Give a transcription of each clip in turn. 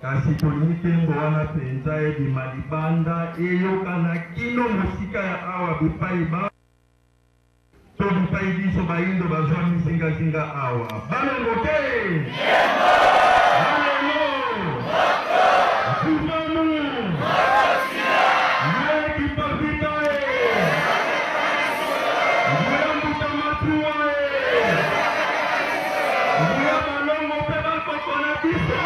Kasi tolini tembo wana penza di malibanda eyo kana kino musika ya awa bipai ba to bipai biso baindo bazwa mizinga zinga awa balongo te balongo kumanu yeki papita yambuta matua balongo pe bakokona biso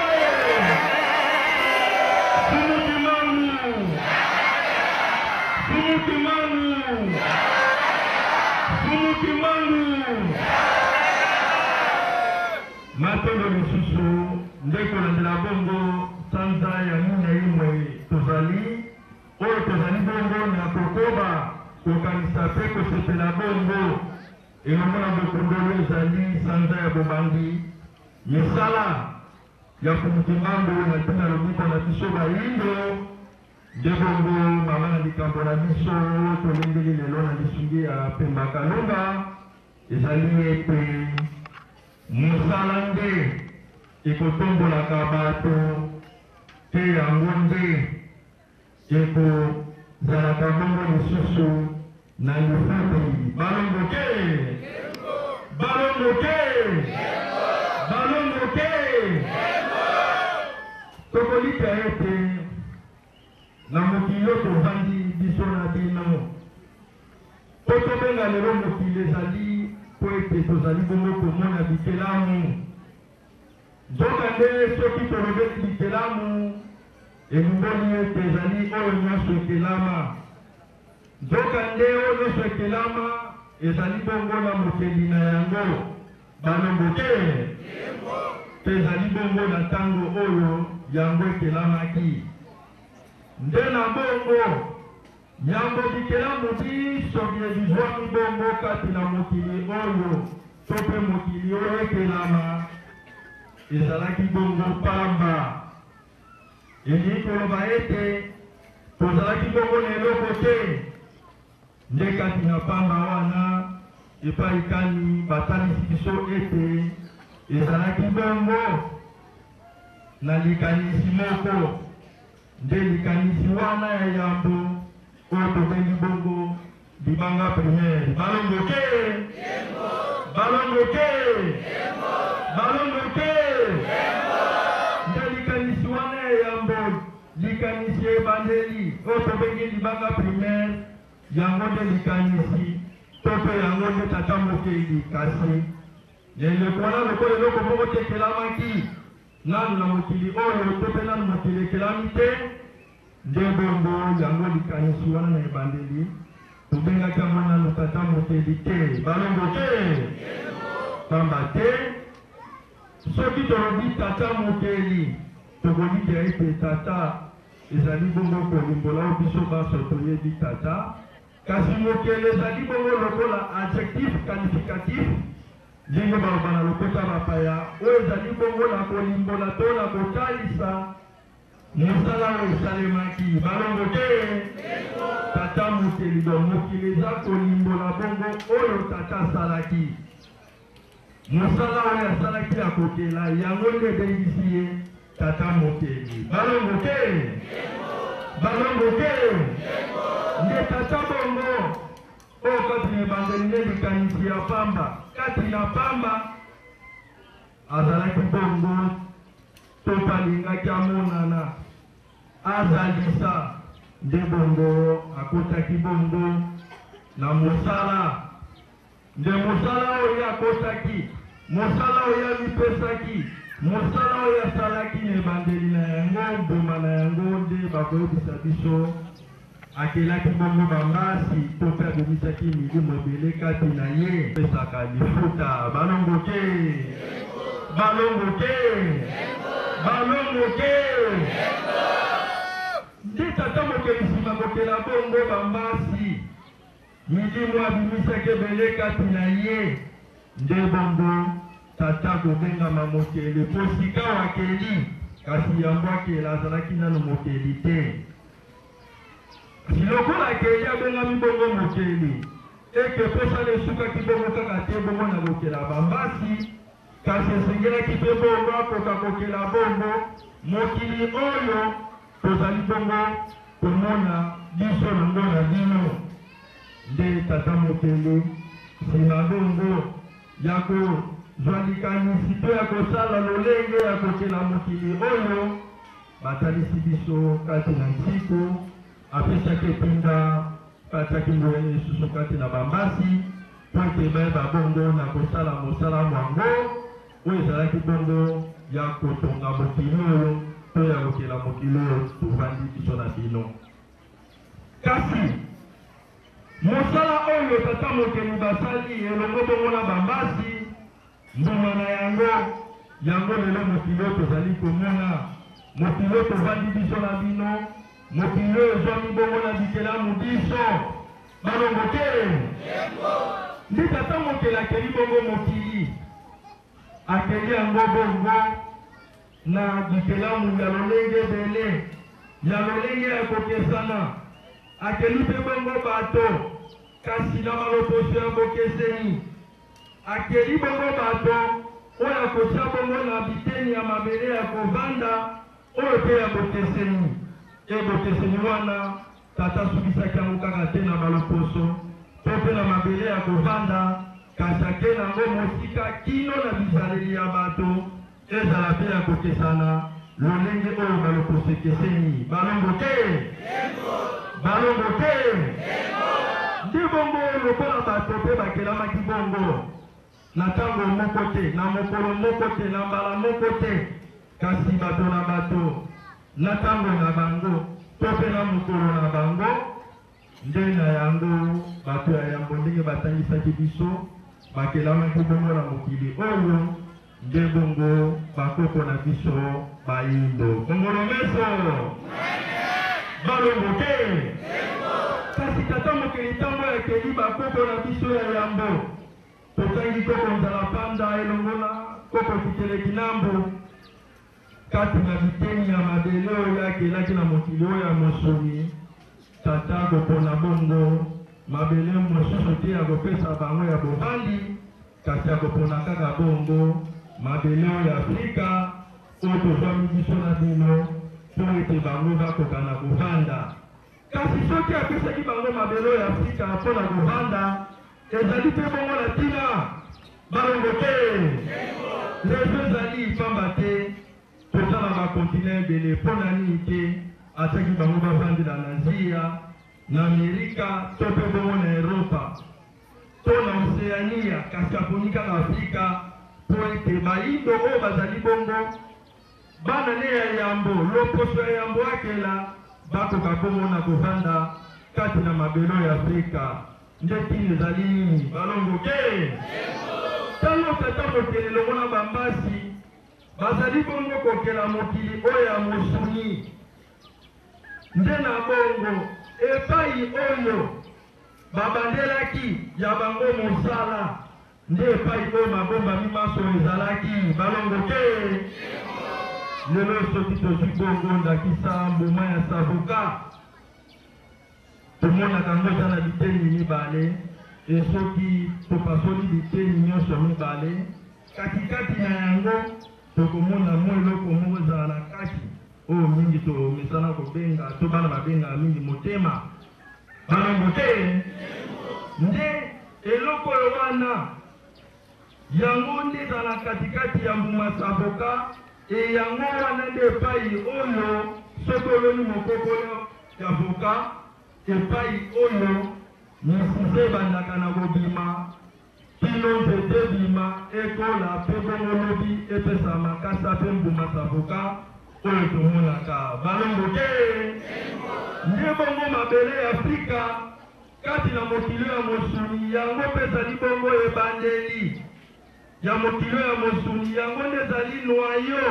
Matondo lisusu ndeko na bongo sanza ya nina imwe tozali oyo tozali bongo na kokoba kokanisa pe kosepela bongo elomona bokondolo ezali sanza ya bobangi misala ya kumutimango na tina lobiko na biso baindo nde bongo mama na likambo na biso tolendeli lelo na lisungi ya Pemba Kalonga ezali ete musala nde ekotombolaka bato te yango nde ekozalaka bongo lisusu na lifuti balongo te balongo te balongo te tokolika ete na mokili oyo tovandi biso na bino po tobenga lelo mokili ezali po ete tozali bongo komona bikelamu nzoka nde soki tolobeli bikelamu elimboli ete ezali oyo nyonso ekelama nzoka nde oyo nyonso ekelama ezali bongo na mokeli na yango balongo te ezali bongo na ntango oyo yango ekelamaki nde na bongo nyambo bikelamu biso bizwami bongo kati na mokili oyo to mpe mokili oyo ekelama ezalaki bongo pamba elingi koloba ete tozalaki bongo na eloko te nde kati na pamba wana epai kani batalisi biso ete ezalaki bongo na likanisi moko nde likanisi wana ya yambo oyo tobengi bongo libanga primaire balongo te balongo te balongo te nde likanisi wana ya yambo likanisi ebandeli oyo tobengi libanga primaire yango nde likanisi to mpe yango nde tata mokeli kasi eleko wana lokola eloko moko tekelamaki nanu na mokili oyo to mpe nanu mokili ekelami te nde bongo yango likanisi wana na ebandeli tobengaki yango nanu tata mokeli te balongo te pamba te soki tolobi tata mokeli tokolika ete tata ezali bongo kolimbola o biso baso toyebi tata kasi mokeli ezali bongo lokola adjectif qualificatif ndenge baloba na lokota bapaya oyo ezali bongo na kolimbola to na kotalisa mosala oyo esalemaki balongo te tata mokeli do mokili eza kolimbola bongo oyo tata asalaki mosala oyo asalaki ya kokela yango nde ebengisi ye tata mokeli balongo te balongo te nde tata bongo oyo kati na ebandeli nde likanisi ya pamba kati na pamba azalaki bongo to balingaki amonana azalisa nde bongo akotaki bongo na mosala nde mosala oyo akotaki mosala oyo amipesaki mosala oyo asalaki na ebandeli na yango mbuma na yango nde bakoyebisa biso akelaki bongo bambasi to mpe abimisaki milimo ebele kati na ye pesaka lifuta balongo te balongo te balongo te nde tata mokeli nsima kokela bongo bambasi milimo abimisaki ebele kati na ye nde bongo tata kobengama mokeli po sika wakeli kasi yango akela azalaki nano mokeli te lokola akeli abengami bongo mokeli eke posala esukaki bongo kaka te bongo na kokela bambasi kasi esengelaki mpe bongo akoka kokela bongo mokili oyo tozali bongo komona biso nango na bino nde tata mokeli nsima bongo ya kozwa likanisi mpe ya kosala lolenge ya kokela mokili oyo batalisi biso kati na ntiku apesaki etinda patiaki ngoya lisusu kati na bambasi po ete bayeba bongo na kosala mosala mwango oyo ezalaki bongo ya kotonga mokili oyo to ya kokela mokili oyo tovandi biso na bino kasi mosala oyo tata mokeli basali elongo bongo na bambasi mbuma na yango lelo mokili oyo tozali komona mokili oyo tovandi biso na bino mokili oyo ezwami bongo na bikelamu biso balongo te ndi tata mokeli akeli bongo mokili akeli yango bongo na bikelamu ya lolenge ebele ya lolenge ya kokesana akeli mpe bongo bato kasi na maloposo ya bokeseni akeli bongo bato oyo akotia bongo na biteni ya mabele ya kovanda oyo mpe ya bokeseni ebokeseni wana tata asukisaki yango kaka te na maloposo to mpe na mabele ya kovanda kasi ake nango mosika kino na bizaleli ya bato ezala mpe ya kokesana lolenge oyo baloposo ekeseni balongo te balongo te ndi bongo lokola bato mpe bakelamaki bongo na ntango moko te na mokolo moko te na mbala moko te kasi bato na bato na ntango na bango to mpe na mokolo na bango nde na yango bato ya yango ndenge batangisaki biso bakelamaki bongo na mokili oyo nde bongo bakoko na biso bayindo kongolo meso balongo te kasi tata mokeli ntango yakeli bakoko na biso ya yambo totangi koko nzala panda elongo na koko kikeleki nambo kati na biteni ya mabele oyo akelaki na mokili oyo ya mosuni tata kopona bongo mabele mosusu te akopesa bango ya bovandi kasi akopona kaka bongo mabele oyo ya afrika oyo tozwami biso na bino po ete bango bakoka na kovanda kasi soki apesaki bango mabele oyo ya afrika mpona kovanda ezali mpe bongo na ntina balongo te lezo ezali pamba te tozala bakontina ebele mpo na nini te atiaki bango bavandela na nzia na amerika to mpe bongo na eropa to na oseania kasi aponika na afrika po ete bayindo oyo bazali bongo bana ne ya yambo loposo ya yambo akela bako kapongo na kovanda kati na mabelo ya Afrika nde tini ezali nini balongo ke tango tata mokili longona bambasi bazali bongo kokela mokili oyo ya mosuni nde na bongo epai oyo babandelaki ya bango mosala nde epai oyo mabomba mimaso ezalaki balongo ke lelo soki tozwi bongo ndakisa mbuma ya savoka tomonaka yango eza na biteni mibale esoki topasoli biteni nyonso mibale katikati na yango tokomona mwa eloko moko ezala na kati oyo mingi tomesana kobenga to bana babengaka mingi motema balongo te nde eloko oyo wana yango nde ezala katikati ya mbuma savoka yango wana nde epai oyo soki oloni mokoko ya voka epai oyo misize ebandaka na kobima kino nzete ebima ekola mpe bongo lobi epesa makasa mpe mbuma savoka oyo tomonaka balongo te nde bongo mabele ya Afrika kati na mokili ya mosuni yango mpe ezali bongo ebandeli ya mokili ya mosuni yango nde ezali noyo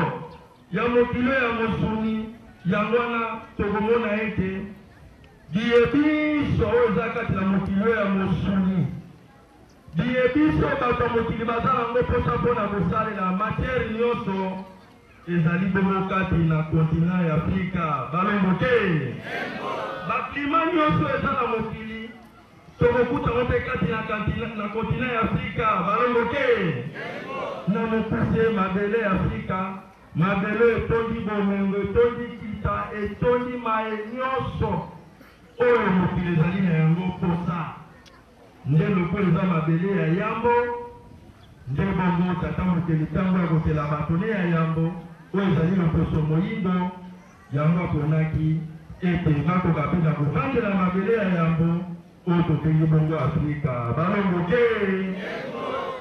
ya mokili ya mosuni yango wana tokomona ete biyebiso oyo eza kati na mokili ya mosuni biyebiso bato ya mokili baza nango mposa mpona kosalela matiere nyonso ezali bongo kati na kontina ya Afrika balongo te baklima nyonso eza na mokili tokokuta ngo mpe kati na kontina ya Afrika balongo te na mokuse mabele ya Afrika mabele etondi bomengo etondi kita etondi mae nyonso oyo mokili ezali na yango mposa nde lokola eza mabele ya yambo nde bongo tata mokili ntango ya kotela bato ne ya yambo oyo ezali loposo moyindo yango aponaki ete bakoka mpe na kovandela mabele ya yambo oyo tobengi bongo Afrika balongo te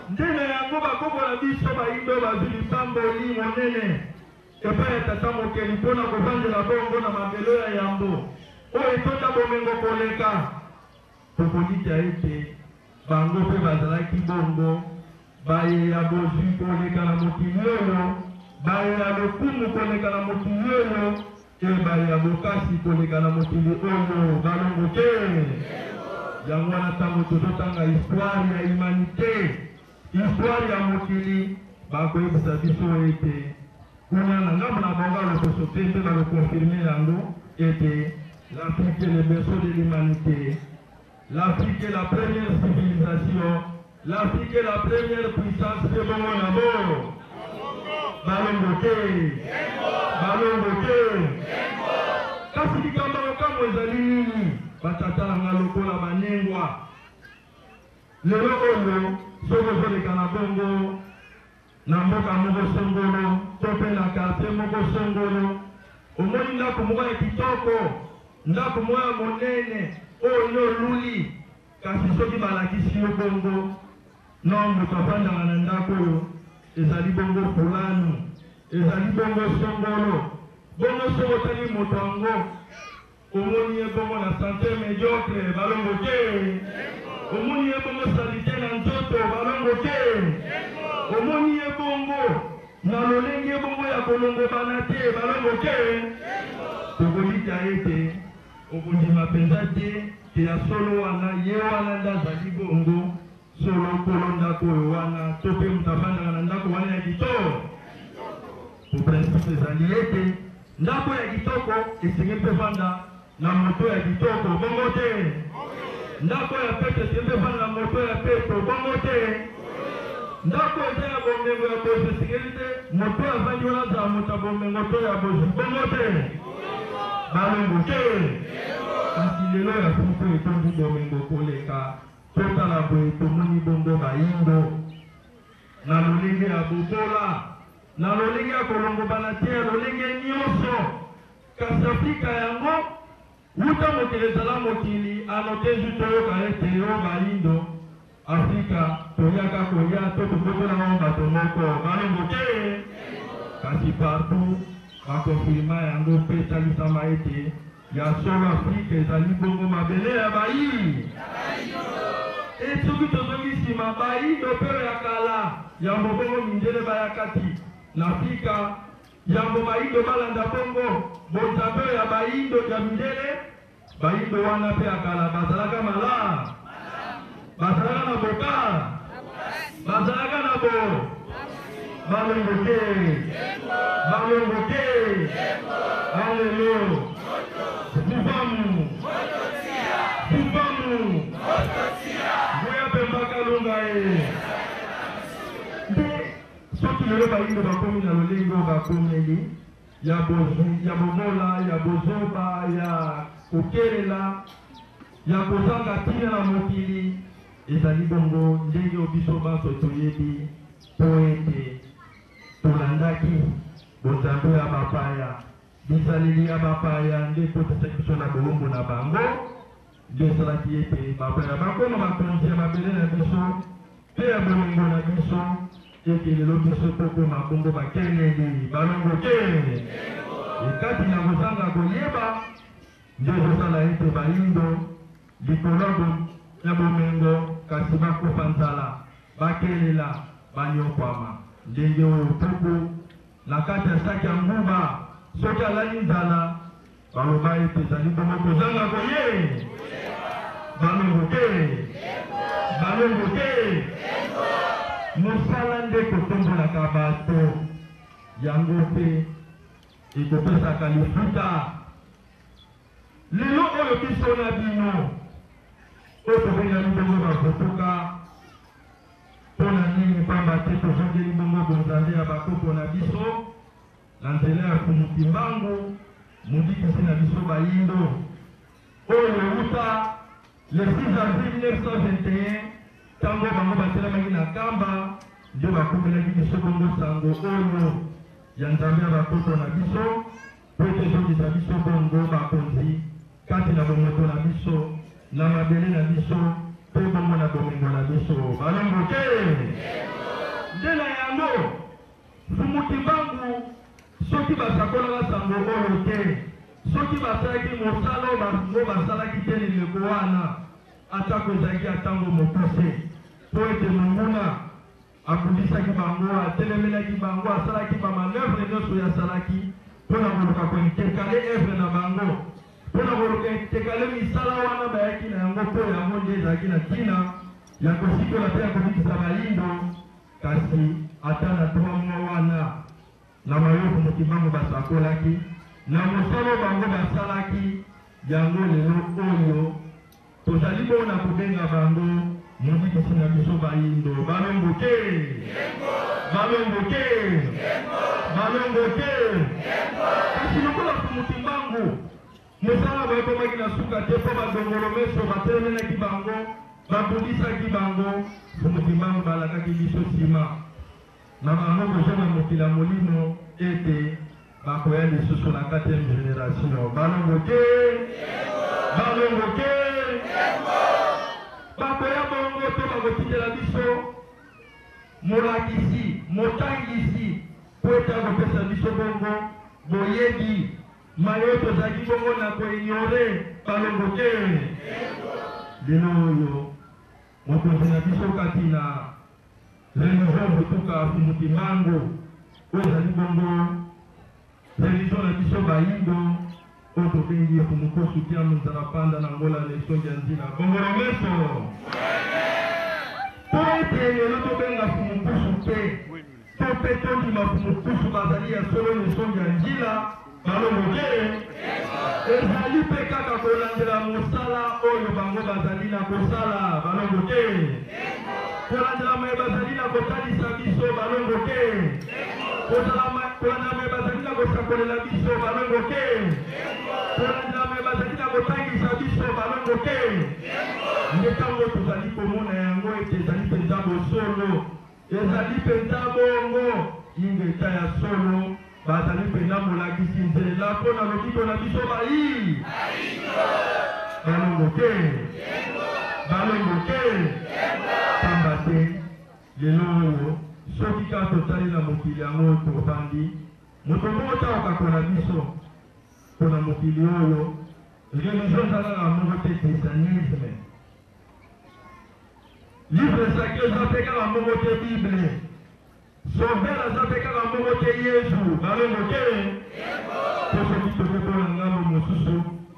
nde na yango bakobola biso bayindo bazwi lipamboli monene epai ya tata mokili mpona kovandela bongo na mabele ya yambo oyo etonda bomengo koleka tokolika ete bango mpe bazalaki bongo bayeya bozwi koleka na mokili oyo bayeya lokumu koleka na mokili oyo bayeya bokasi koleka na mokili oyo balongo te yango wana ntango tozotanga histoire ya humanité histoire ya mokili bakoyebisa biso ete kuna na ngambo na bango lokoso te mpe balokonfirme yango ete l'Afrique est le berceau de l'humanité. L'Afrique est la première civilisation. L'Afrique est la première puissance de Bongo Nabo. Balongote. Balongote. Kasi likambalo kamo ezali nini? Batata nga lokola banengwa. Lelo oyo soko zoleka na bongo na mboka moko songolo to mpe na quartier moko songolo omoni ndako moko ya kitoko ndako moya monene oyo luli kasi soki balakisi yo bongo no moto afandaka na ndako oyo ezali bongo fulanu ezali bongo songolo bongo soko otali moto yango omoni ye bongo na sante médiocre balongo te omoni ye bongo salite na nzoto balongo te omoni ye bongo na lolenge bongo ya kolongobana te balongo te tokolika ete okondima mpenza te ya solo wana ye wana nde azali bongo solo kolo ndako oyo wana to mpe moto afandaka na ndako wana ya kitoko principe ezali ete ndako ya kitoko esengi mpe fanda na moto ya kitoko bongo te ndako ya peto esengi mpe fanda na moto ya peto bongo te ndako eza ya bomengo ya bozi esengeli te moto afandi wana azala moto ya bomengo to ya bozi bongo te balongo te kasi lelo ya kuko etondi bomengo koleka totala boye tomoni bongo bayindo na lolenge ya bobola na lolenge ya kolongobana te ya lolenge nyonso kasi Afrika yango wuta mokili ezala mokili anote zu toyoka ete yo bayindo Afrika toyaka koya to tokokola ngo bato moko balongo te kasi partout bakonfirma yango mpe talisama ete ya solo Afrique ezali bongo mabele ya bayi soki tozongi nsima bayindo mpe ya kala yambo bongo mindele bayakati na Afrika yambo bayindo balanda bongo bonzambe ya bayindo ya mindele bayindo wana mpe ya kala bazalaka malamu bazalaka na boka bazalaka na bo balongoke balongoke alelo bubamu bubamu goya pembaka longa nde soki lelo bayindo bakomi na lolengo bakomeli ya bomola ya bozoba ya kokelela ya kozanga ntina na mokili ezali bongo ndenge biso bato toyebi po ete tolandaki bonzambe ya bapaya bizaleli ya bapaya nde totesaki biso na bolombo na bango nde esalaki ete bapaya bakoma bakonzi ya mabele na biso mpe ya bolongo na biso ete lelo biso tokoma bongo bakeleli balongoke ekati na kozanga koyeba nde ezosala ete bayindo likolo ya bomengo kasi bakufa nzala bakelela banyokwama ndenge oyo puku na kati ya saki ya nguba soki alali nzala baloba ete ezali bongo kozanga koye balongoke balongoke mosala nde kotombolaka bato yango mpe ekopesaka lifuta lelo oyo biso na bino oyo tobengani bongo bakotoka mpona nini pamba te tozongeli bongo bonzambe ya bakoko na biso na nzela ya fumuki mbangu modikisi na biso bayindo oyo euta le 6 avril 1921 ntango bango batelamaki na kamba nde bakomelaki biso bongo sango oyo ya nzambe ya bakoko na biso po ete ezongisa biso bongo bakonzi kati na bomoto na biso na mabele na biso mpe bongo na bomengo na biso balongoke nde na yango fumuki mbangu soki basakolaka sango oyo te soki basalaki mosala oyo bango basalaki te leleko wana atako ezalaki atango mokuse po ete monguna akundisaki bango atelemelaki bango asalaki bamanevre nyonso oyo asalaki mpona koluka kointekale evre na bango mpona koluka intekale misala wana bayaki na yango mpo yango nde ezalaki na ntina ya kosikola mpe ya kobikisa bayindo kasi ata na 3 mois wana na mayofu mokibango basakolaki na mosala bango basalaki yango lelo oyo tozali bona kobenga bango modikisi na biso bayindo balongoke balongoke balongoke kasi lokola fumuki mbangu mosala bayekomaki na suka te mpo badongolo meso batelemelaki bango babundisaki bango fumuki mbangu balakaki biso nsima na bango kozonga mokila molimo ete bakoya lisusu na 4e génération balongoke balongoke bakoya bongo to bakotindela biso molakisi motangisi po ete akopesa biso bongo boyebi mayo tozalaki bongo na koignore balongoke lelo oyo mokonzi na biso kati na religion botuka fumuki mbangu oyo ezali bongo religion na biso bayindo oyo tobengi fumukosu tia monzala panda na ngola na esongi ya nzina bongolo meso po ete lelo tobenga fumukusu te to mpe tondima fumukusu bazali ya solo na esongi ya nzila balongoke ezali mpe kaka kolandela mosala oyo bango bazali na kosala balongoke kolandela maye bazali na kotalisa biso balongoke kolandela maye bazali na kosakolela biso balongoke kolandela maye bazali na kotangisa biso balongoke nde ntango tozali komona yango ete ezali mpenza bosolo ezali mpenza bongo ingeta ya solo bazali mpenza molakisi nzela mpo na lobiko na biso bayi balongoke balongoke pamba te lelo oyo soki kaka totali na mokili yango tofandi moto moko ta okakola biso mpona mokili oyo religion ezalaka moko te christianisme livre sacré eza mpe kaka moko te bible sauveur aza mpe kaka moko te yesu balongo te po soki tokokola ngambo mosusu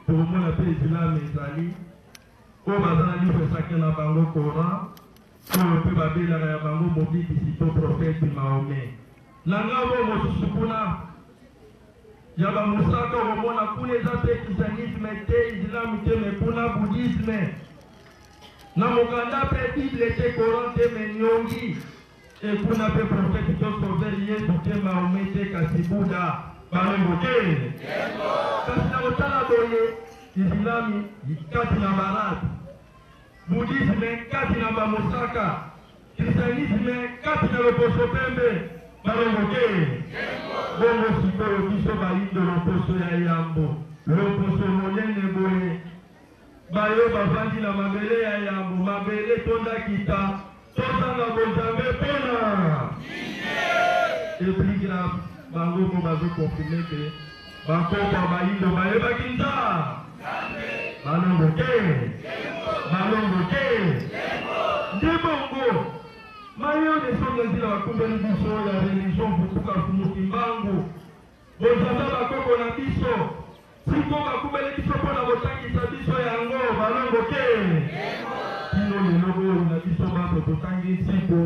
tokomona mpe islame ezali oyo baza na livre sacré na bango coran oyo mpe babelaka ya bango mobikisi to prophète mahome na ngambo mosusu kuna ya bamosaka okomona kuna eza mpe christianisme te islame te me kuna bouddhisme na mokanda mpe bible te coran te me nyongi ekuna mpe prophète to sauveur yesu te mahome te kasi buda balongo te kasi na kotala boye islami kati na barabi bouddhisme kati na bamosaka christianisme kati na loposo pembe balongo te bongo sikoyo biso bayindo loposo ya yambo loposo monene boye bayo bavandi na mabele ya yambo mabele tondakita tozanga bonzambe mpona epigrafe bango mpo bazokonfirme ke bakopa bayindo bayebaki nza balongo te balongo te nde bongo mayo nesonga nzela bakumbeli biso ya religion bukuka fumuki mbangu bonzambe bakoko na biso siko bakumbeli biso mpona kotangisa biso yango balongo te kino lelo oyo na biso bato totangi siko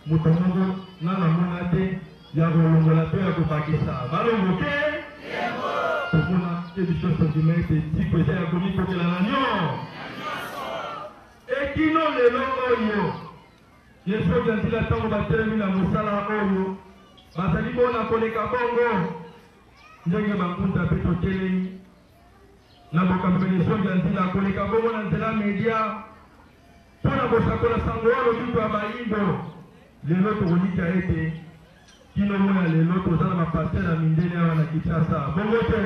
moto moko nana mona te ya kolongola mpe ya kobakisa balongo te tomona ke biso sentime ete tiko eza ya komikokela na nyo ekino lelo oyo yesu okianzila ntango batelemi na mosala oyo bazali bona koleka bongo ndenge bangunza mpe totelemi na bokambeli yesu okianzila koleka bongo na nzela media mpona kosakola sango oyo biso ya bayindo lelo tokolika ete kino moya lelo toza na bapaster ya mindele awa na Kinshasa bongo te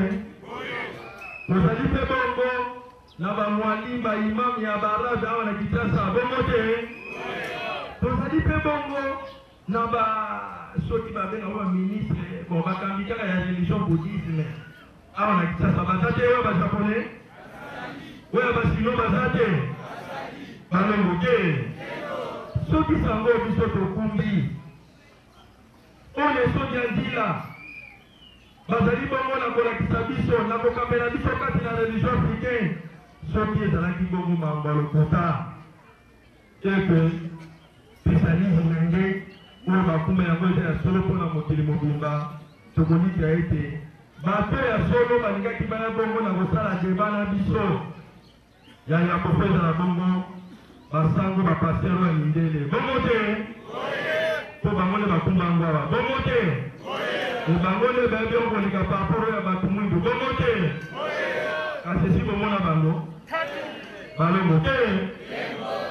tozali mpe bongo na bamwali baimam ya barabe awa na Kinshasa bongo te tozali mpe bongo na soki babenga oyo baministre bon bakambi kaka ya religion bouddhisme awa na Kinshasa baza te oyo bajaponais oyo basino baza te balongo te soki sango biso tokumbi oyo soki ya nzila bazali bongo na kolakisa biso na kokambela biso kati na religion africaine soki ezalaki bongo mambo ya lokota eke christianisme na nge oyo bakume yango eza ya solo mpona mokili mobimba tokolika ete bato ya solo balingaki bana bongo na kosala deba na biso ya kofeza na bongo basango bapaster oyo ya mindele bongo te po bango nde bakumbango awa bongo te ebango nde bayebi okoleka paraporo ya bato mwindu bongo te kasi esi bomona bango balongo te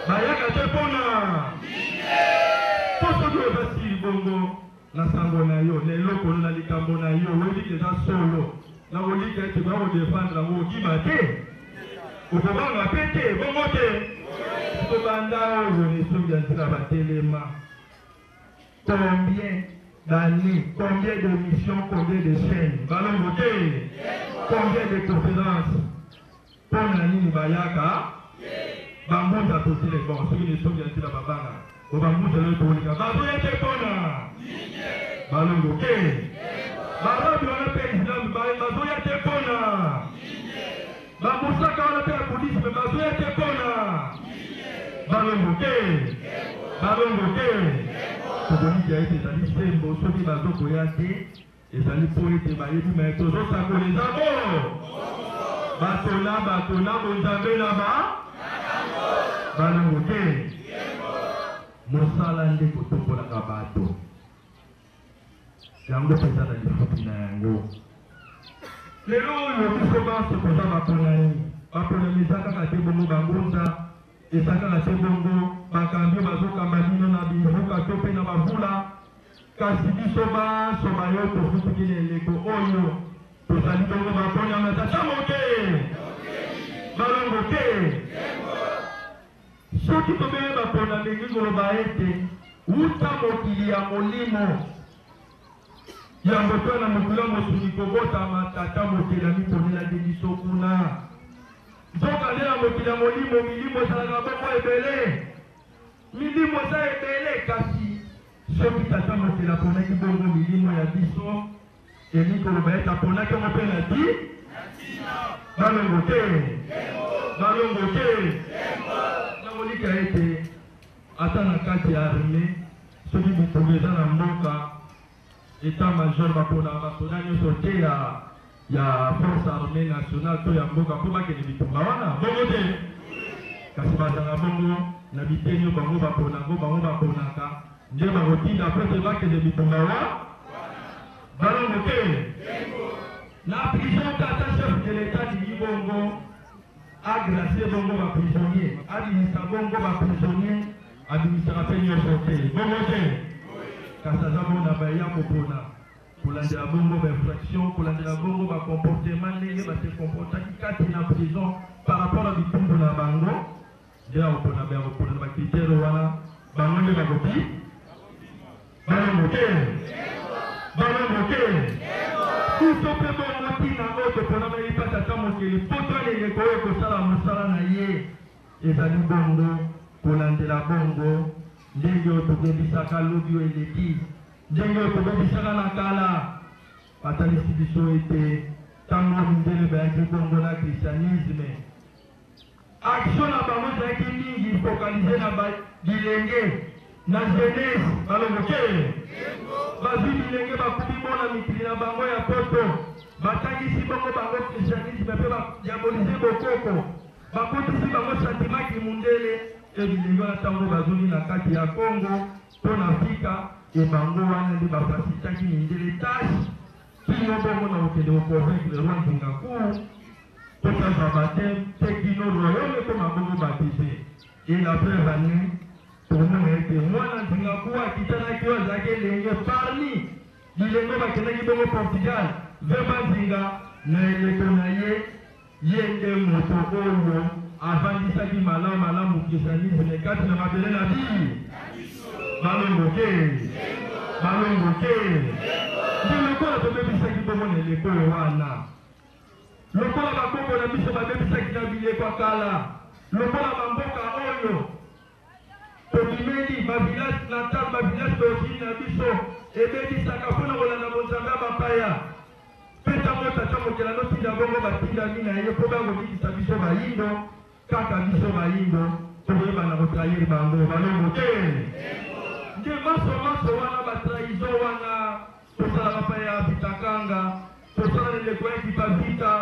bayaka te mpona po soki oyo basili bongo na sango na yo na eloko na likambo na yo oyebiki eza solo na kolika ete koya kodefendre yango okima te okobanga mpe te bongo te tobanda oyo nesoki ya nzela batelema combien d'années, combien de missions, combien de chaînes, balongo te, combien de conférences, pour la nini bayaka, bambouza tosile bon, soki nesoki ya nzela babanga, bambouza le tolika, bazoya te pona, balongo te, barabi wana pe islam, bazoya te pona, bamosaka wana pe ya bouddhisme, bazoya te pona, balongo te, balongo te, tokoliki ya ete ezali sembo soki bazokoya te ezali mpo ete bayebi me tozosakola eza bo batona bonzambe na balongo te mosala nde kotombolaka bato yango mpenza na lifuti na yango lelo oyo biso banso koza baponani baponani eza kaka te bongo bangunza eza kaka te bongo bakambi bazokamba bino na bivuka to mpe na bavula kasi biso banso bayo tofutuki na eleko oyo tozali bongo baponyama tatango te balongo te soki tobeye bapona ndenge koloba ete wuta mokili ya molimo Yamboto na mokula mosuni kobota matata mokela miponela biso kuna. Nzoka nde na mokila molimo milimo ezalaka bongo ebele. Milimo eza ebele kasi soki tata mokela aponaki bongo milimo ya biso eli koloba ete aponaki yango mpe na di balongo te balongo te nakolika ete ata na kati ya arme soki bitumbu eza na mboka état major bapona basoda nyonso te ya force armée nationale to ya mboka mpo bakende bitumba wana bongo te kasi bazala bongo na bitenyo bango baponango bango baponaka nde bakotinda mpo te bakende bitumba wa balongo te na prison tata chef de l'état dili bongo agracie bongo baprisonnier administra bongo baprisonnier administraka mpe nyonso te bongo te kasi aza bongo na baya kopona kolandela bongo bainfraction kolandela bongo bacomportement ndenge base comportaki kati na prison par rapport na bitumbu na bango nde akopona bakopona na bakritere wana bango nde bakoki balongo te balongo te biso mpe bongo ntina oyo topona bayipata ata mokili mpo toleleko oyo kosala mosala na ye ezali bongo kolandela bongo ndenge oyo tobebisaka lobi oyo eleki ndenge oyo tobebisaka na kala batalisi biso ete ntango mindele bayaki bongo na christianisme action na bango ezalaki mingi focalize na bilenge na jeunesse balongo te bazwi bilenge bakubi bona mikili na bango ya poto batangisi bongo bango christianisme mpe badiabolize bokoko bakotisi bango santimaki mundele ebilenge wana ntango bazongi na kati ya Congo mpo na Afrika ebango wana nde bafasitaki mindele tasi kino bongo na kokende koconvaincre roi Nzingaku tokazwa bateme mpe kino royaume mpo mabongo bapese et la preuve année tomona ete mwana Nzingaku akitanaki oyo azalaki elenge parmi bilenge bakendaki bongo Portugal ve bazinga na eleko na ye nde moto oyo avandisaki malamu christianisme kati na mabele na bible balongo te nde lokola tobebisaki bongo na eleko oyo wana lokola bakombo na biso babebisaki na bileko ya kala lokola bamboka oyo tobimeli bavilage natal bavilage d'origine na biso ebebisaka mpona kolanda bonzambe ya bapaya mpe ntango tata mokela notinda bongo batindami na ye mpo bakobikisa biso bayindo kaka biso bayindo tokoyebana kotrahir bango balongo te nde maso wana batrahizo wana tosala bapaya ya vitakanga tosala leleko ekipa vita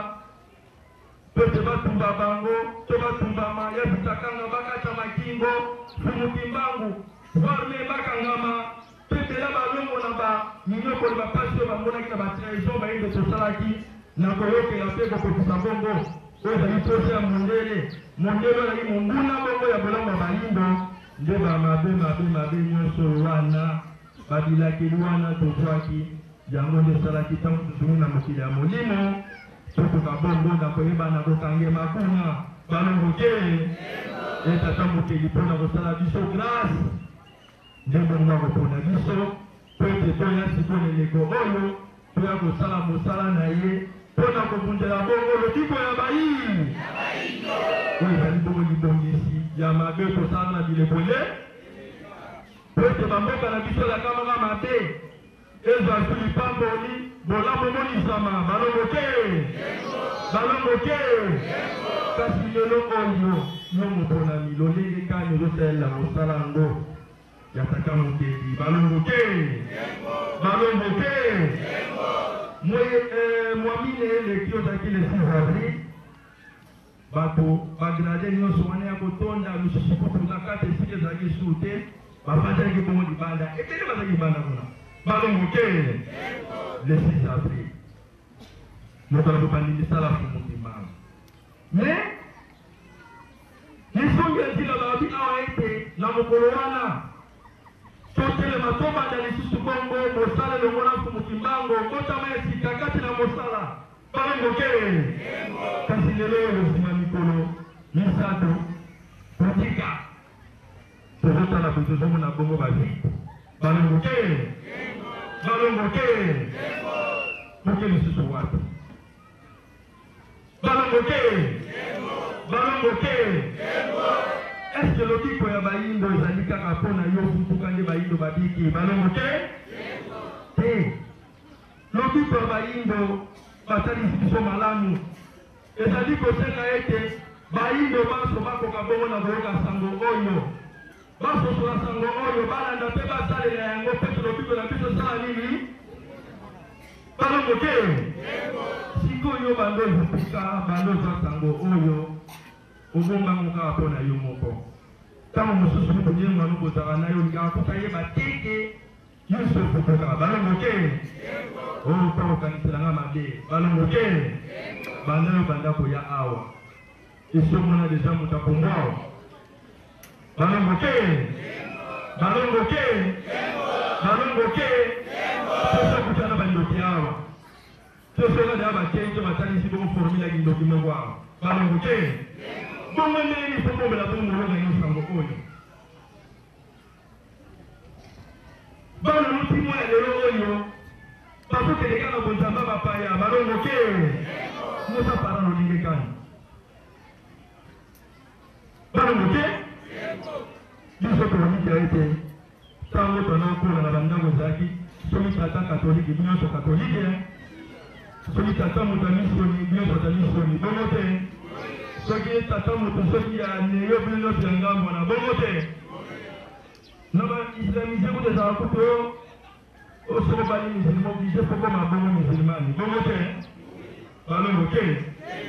mpe te batumba bango to batumbama ya vitakanga bakata makingo fumukimbangu varme bakangama pepela balongo na baminyokoli bapasi oyo bamonaki na batrahison bayindo tosalaki na koyokela mpe kokokisa bongo oyo ezali pose ya mondele ozali monguna bongo ya bolongo ya bayindo nde bamabe nyonso wana babilakeli wana tozwaki yango nde esalaki ntango tozongi na mokili ya molimo tokoka bongo na koyebana kokangema kuna balongo te etata mokeli mpona kosala biso grâce nde bongo akopona biso po ete toya sikoyo eleko oyo toya kosala mosala na ye mpona kobundela bongo lobiko ya bayini oyo ezali bongo libongisi ya mabe tosala na bilekole po ete bamboka na biso yakamaka mabe ezwa suli pamboli bolamu monisama balongo te kasi lelo oyo yo mopona milolenge kani ozosalela mosala ngo yataka mokeli balongo te mwamine eleki ozalaki le 6 avril bato bagrade nyonso wana ya kotonda lisusu kutu na kati esika ezalaki su te bafandaki bongo libanda ebele bazalaki libanda kuna balongo te le 6 avril moto alobandi misala fumukimango me lisongi ezila babi awa ete na mokolo wana totelema tobanda lisusu bongo mosala elongo na fumukimbango kotama esika kati na mosala balongo te kasi lelo oyo ozima mikolo misato kotika tozotala bo tozomona bongo bavi balongo te balongo te moke lisusu wapi balongo te balongo te est-ce que lobiko ya bayindo ezali kaka mpona yo futuka nde bayindo babiki balongo te te lobiko ya bayindo basalisi biso malamu ezali kosenga ete bayindo baso bakoka bongo na koyoka sango oyo basosola sango oyo balanda mpe basalela yango mpe lobiko na biso sala nini balongo te sikoyo bando ezopika bando ozwa sango oyo obombango kaka mpona yo moko ntango mosusu mokonyenga nokozala na yo olingaka kuta yeba teke nyonso okokaka balongo te oyo mpa kokaniselanga mabe balongo te banda yo banda koya awa esomona deja moto akombo awa balongo te balongo te balongo te toso kutana bandoki awa tosoka deya bakenke basalisi bongo formulaki ndoki moko awa balongo te bongo ndeni fomobela bongo molonga yo sango oyo bana motimo ya lelo oyo bazokende kaka bonzamba bapaya balongo te mosa parano lingekani balongo te biso tolobika ete ntango tonakola na bandako ezalaki soki tata katolike nyonso katolike soki tata moto amisoni nyonso ta misoni bongo te soki tata moto soki ya neyo bino nyonso ya ngambo na bongo te na baislamize kuta ezala kuta oyo osoko bali musulma oblige fokoma bongo musulmani bongo te balongo te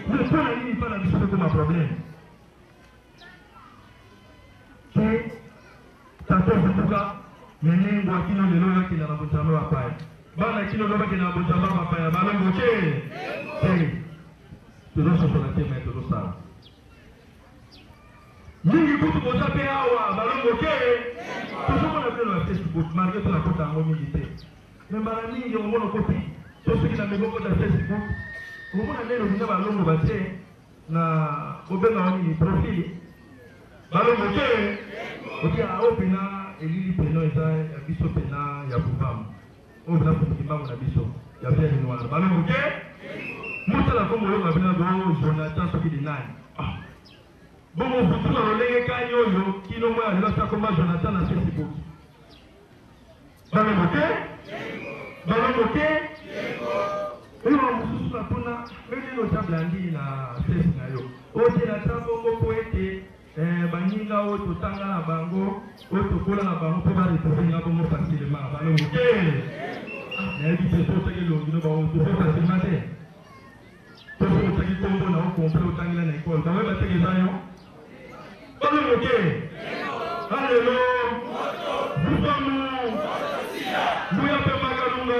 mpona nini mpa na biso tokoma problème ke tata ofutuka menengo akino lelo yakenda na bonzamba bapaya bana kino lo bakenda na bonzamba bapaya balongo te te tozososola te me tozosala mingi kutu koza mpe awa balongo te tozomona bino na Facebook malgré tonakota yango mingi te me mbala mingi omona okoti to soki na meko kota Facebook omona ndenge olinga balongo batie na obenga wanini profile balongo te otia oyo pena elili pena eza ya biso pena ya buvamu oyo pena futuki mbango na biso ya bienini wana balongo te mosala kombo oyo babina bongo Jonathan soki de nani bongo futuka lolenge kani oyo kino moya lelo asakomba Jonathan na Facebook balongo te balongo te oyo mosusu na mpona ndenge otablandi na sesi na yo otela ta bongo po ete baninga oyo totanga na bango oyo tokola na bango mpo baretrouvenga bongo facilement balongo te nayebi te tosaki elongi no bango tozo facilement te toso otaki kombo na okomple otangela na ekole bango bateke eza yo balongo te alelo bufamu buya mpe makalunga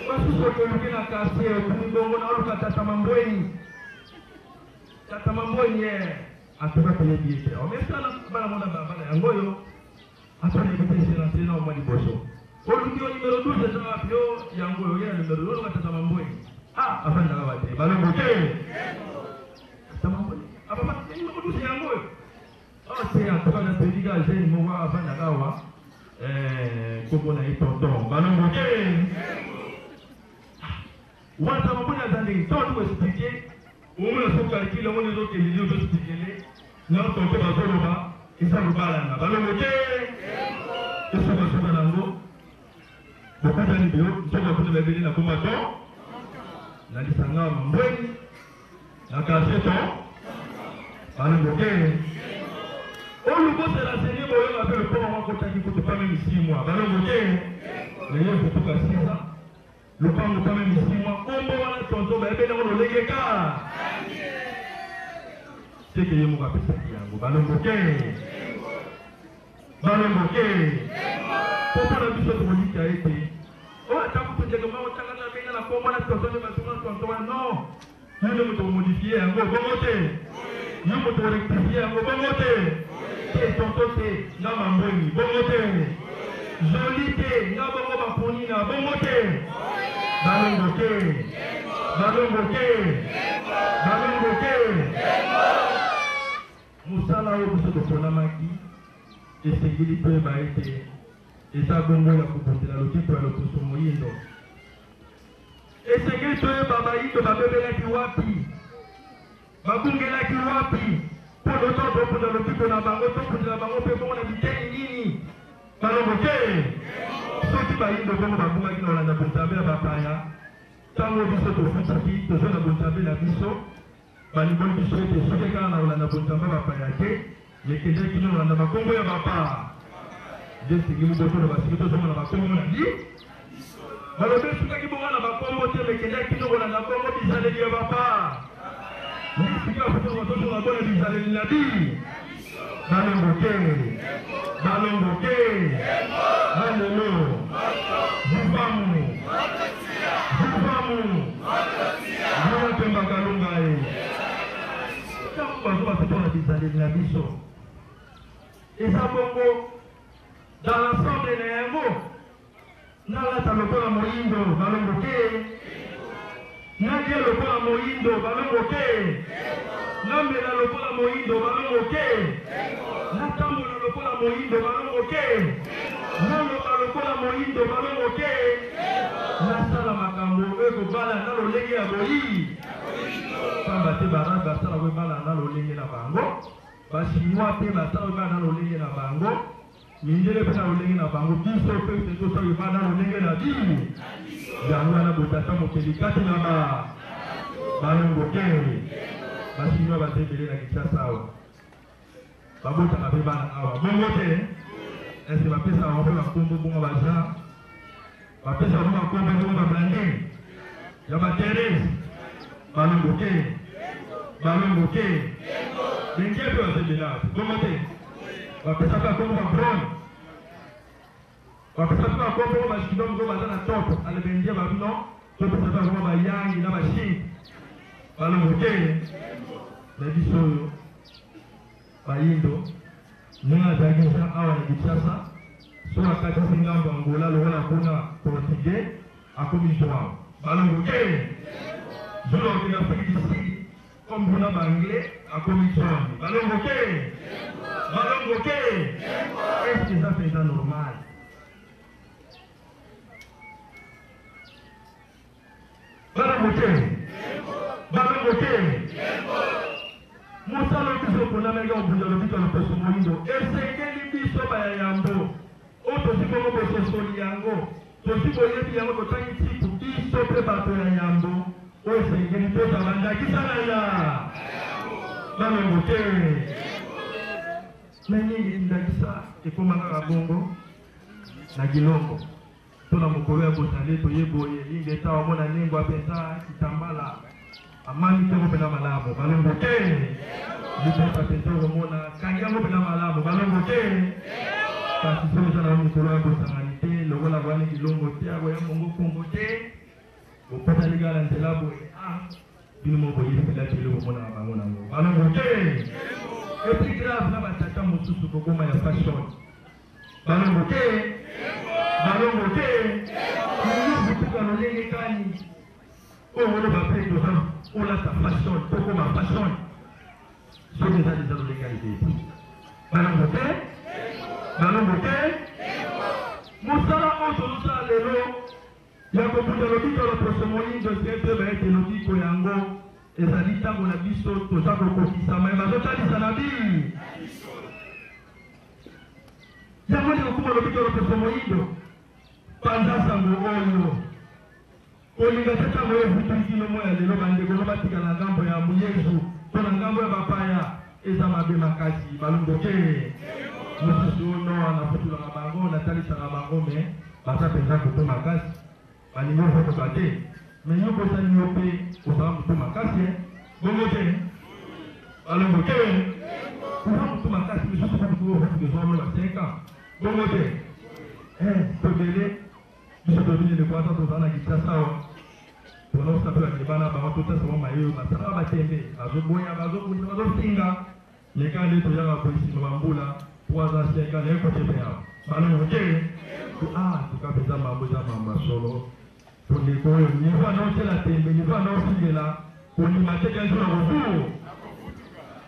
basusu okoluki na kase okumi bongo na oluka tata mambweni tata mambweni atoka toyebi ete omesala bana mona bana yango oyo atoni kotesenase na omwa liboso oluki o numero 12 eza wapi o yango oyo ya numero oluka tata mambweni afandaka bate balongo te tata mambweni ababaanumero 12 yango oyo te atoka na tolika jeune moko afandaka awa kombo na ye tonton balongo te wana mambweni aza ndenge to tukoexplike omona so calcule omona ezokeleli ozospikele na tonto bazoloba eza lobalanga balongo te esokasoka nango bokutani bio nsoka kuna babeli na komba to na lisanga mambweni na kase to balongo te oyo kosela senie boyoka mpe lepoma makotaki kutu pame misimwa balongo te leye kotuka siza lopango pame misimwa kombo wana tonto bayebenango lolengeka teke ye moko apesaki yango balongo te balongo te po mpona biso tokolika ete oyo atakutu ndekema otangana benga na kombo na tonto nde batonga tonto wana non yo nde moto komodifie yango bongo te yo moto korectifie yango bongo te te tonto te nga mambweni bongo te joli te nga bongo baponina bongo te balongo te balongo te balongo te mosala oyo biso toponamaki esengeli toyeba ete eza bongo ya kobundela lotiko ya loposo moyindo. Esengeli toyeba bayindo babebelaki wapi, babungelaki wapi, mpo loto tobunda lotiko na bango, tobundela bango mpe bongo na biteni nini balongo te. Soki bayindo bongo babungaki na olanda bonzambe ya bapaya, ntango biso tofutaki tozwa na bonzambe na biso, baliboli biso ete soki kaka na olanda bonzambe ya bapaya te, lekendaki na olanda makombo ya bapa. Nde sengeli boto na basiki tozomona makombo na bi balobi esukaki bongo na bakombo te, lekendaki na olanda bongo bizaleli ya bapa. Nisika futongo tozonga bona bizaleli na bi balongo te, balongo te. Hallelu Zufamu Zufamu Zufamu Pemba Kalunga e Kamu bazoba petona bizaleli na biso. Eza bongo dans l'ensemble na yango nalata lokola moyindo balongo te, nadia lokola moyindo balongo te, namela lokola moyindo balongo te, natambola lokola moyindo balongo te, naloba lokola moyindo balongo te, nasala makambo ekobala na lolenge ya boyi. Pamba te barabe basala koyebala na lolenge na bango, bachinois mpe basala koyebala na lolenge na bango, mindele mpe na lolenge na bango, biso mpe tosala koyebala na lolenge na bini. Yango wana botata mokeli kati na balongo te. Bachinois bazebele na Kinshasa awa babotaka mpe bana awa bongo te. Ese bapesa bango mpe bakombo bongo baja, bapesa bango bakombo bongo bablande ya baterese balongo te, balongo te. Bengie mpe bazebela bongo te. Bapesa mpe bakombo babrone, bapesa mpe bakombo bongo bashino bongo baza na toto alebengie babino, topesa mpe bango bayangi na bashini balongo te. Na biso oyo bayindo ndenge azalaki eza awa na Kinshasa, so akatisi ngambo ya Angola lokola kuna portugais akomi joao balongo te. Zolo okende Afrique du Sud comme kuna baanglais akomi John balongo te, balongo te. Est-ce que ça c'est normal? Balongo te, balongo te. Musalo biso kuna mega obunja lobito loposo moyindo esengeli biso baya yambo o tosikongo bososoli yango tosikoyebi yango totangi tipu biso mpe bato ya yambo o esengeli tozala ndakisana ya balongo te. Naningi ndakisa ekoma kaka bongo na Gilongo to na mokolo ya bozale toyeboye ingeta omona nengo apenza kitambala amani te kopena malamu balongo te. Lipesa pesa omona kangi yango pena malamu balongo te. Kasi soki eza na mikolo ya bosangani te lokola bwani Gilongo te akoya mongo kongo te opesa ligala nzela boye bino moko yesila tele omona bango nango balongo te. Epui grave na batata mosusu kokoma ya fashion balongo te, balongo te. Butuka lolenge kani oyo bape toza olata fashion tokoma fashion soki eza deja lolengalité balongo te, balongo te. Mosala oyo tozosala lelo ya kobunda lobiko loposo moyindo ete baete lobiko yango ezali ntango na biso toza kokokisama ye bazotalisa na bi yango nde kokuma lobiko loposo moyindo panza sango oyo kolinga te ntango evutuliki lomo ya lelo bandeko no batika na ngambo ya muyezu to na ngambo ya bapaya eza mabe makasi balongo te. Mosusu ono anafutulaka bango natalisaka bango me baza mpenza koto makasi balingi ofotoka te me yo kosali yo mpe kozala motu makasi bongo te balongo te. Oza motu makasi misusu kotuko ofotukezwamona 5 ans bongo te. Tobele biso tobini lekwasa tozala na Kinshasa awa tonosapela kebana bango totasa bango mayeyo basalaka batembe bazoboya bazobundisa bazosinga leka nde toyaka koisima bambula po aza 5 ans naye kotepe awa balongo te. Tuka mpenza mambo eza mamba solo tondeko oyo nivo anaotela tembe nivo anaosingela kondima te kanzo na kofu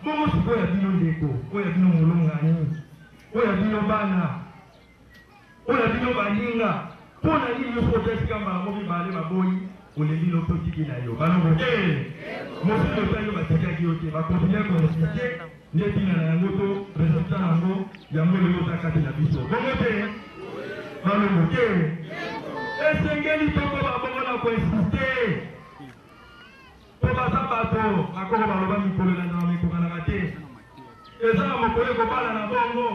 bongo sikoyo ya bino ndeko oyo ya bino molongani oyo ya bino bana oya bino baninga pona nini yosotesika mbala mobi bale baboyi olembi lototiki na yo balongo te mosili otango batikaki yo te bakontinue koresiste nde ntina na yango to resultat yango yango lelo oza kati na biso bongo te balongo te esengeli toko babongo na koinsiste po baza bato akoko baloba mikolo elandana mekokanaka te eza na mokolo ekobala na bongo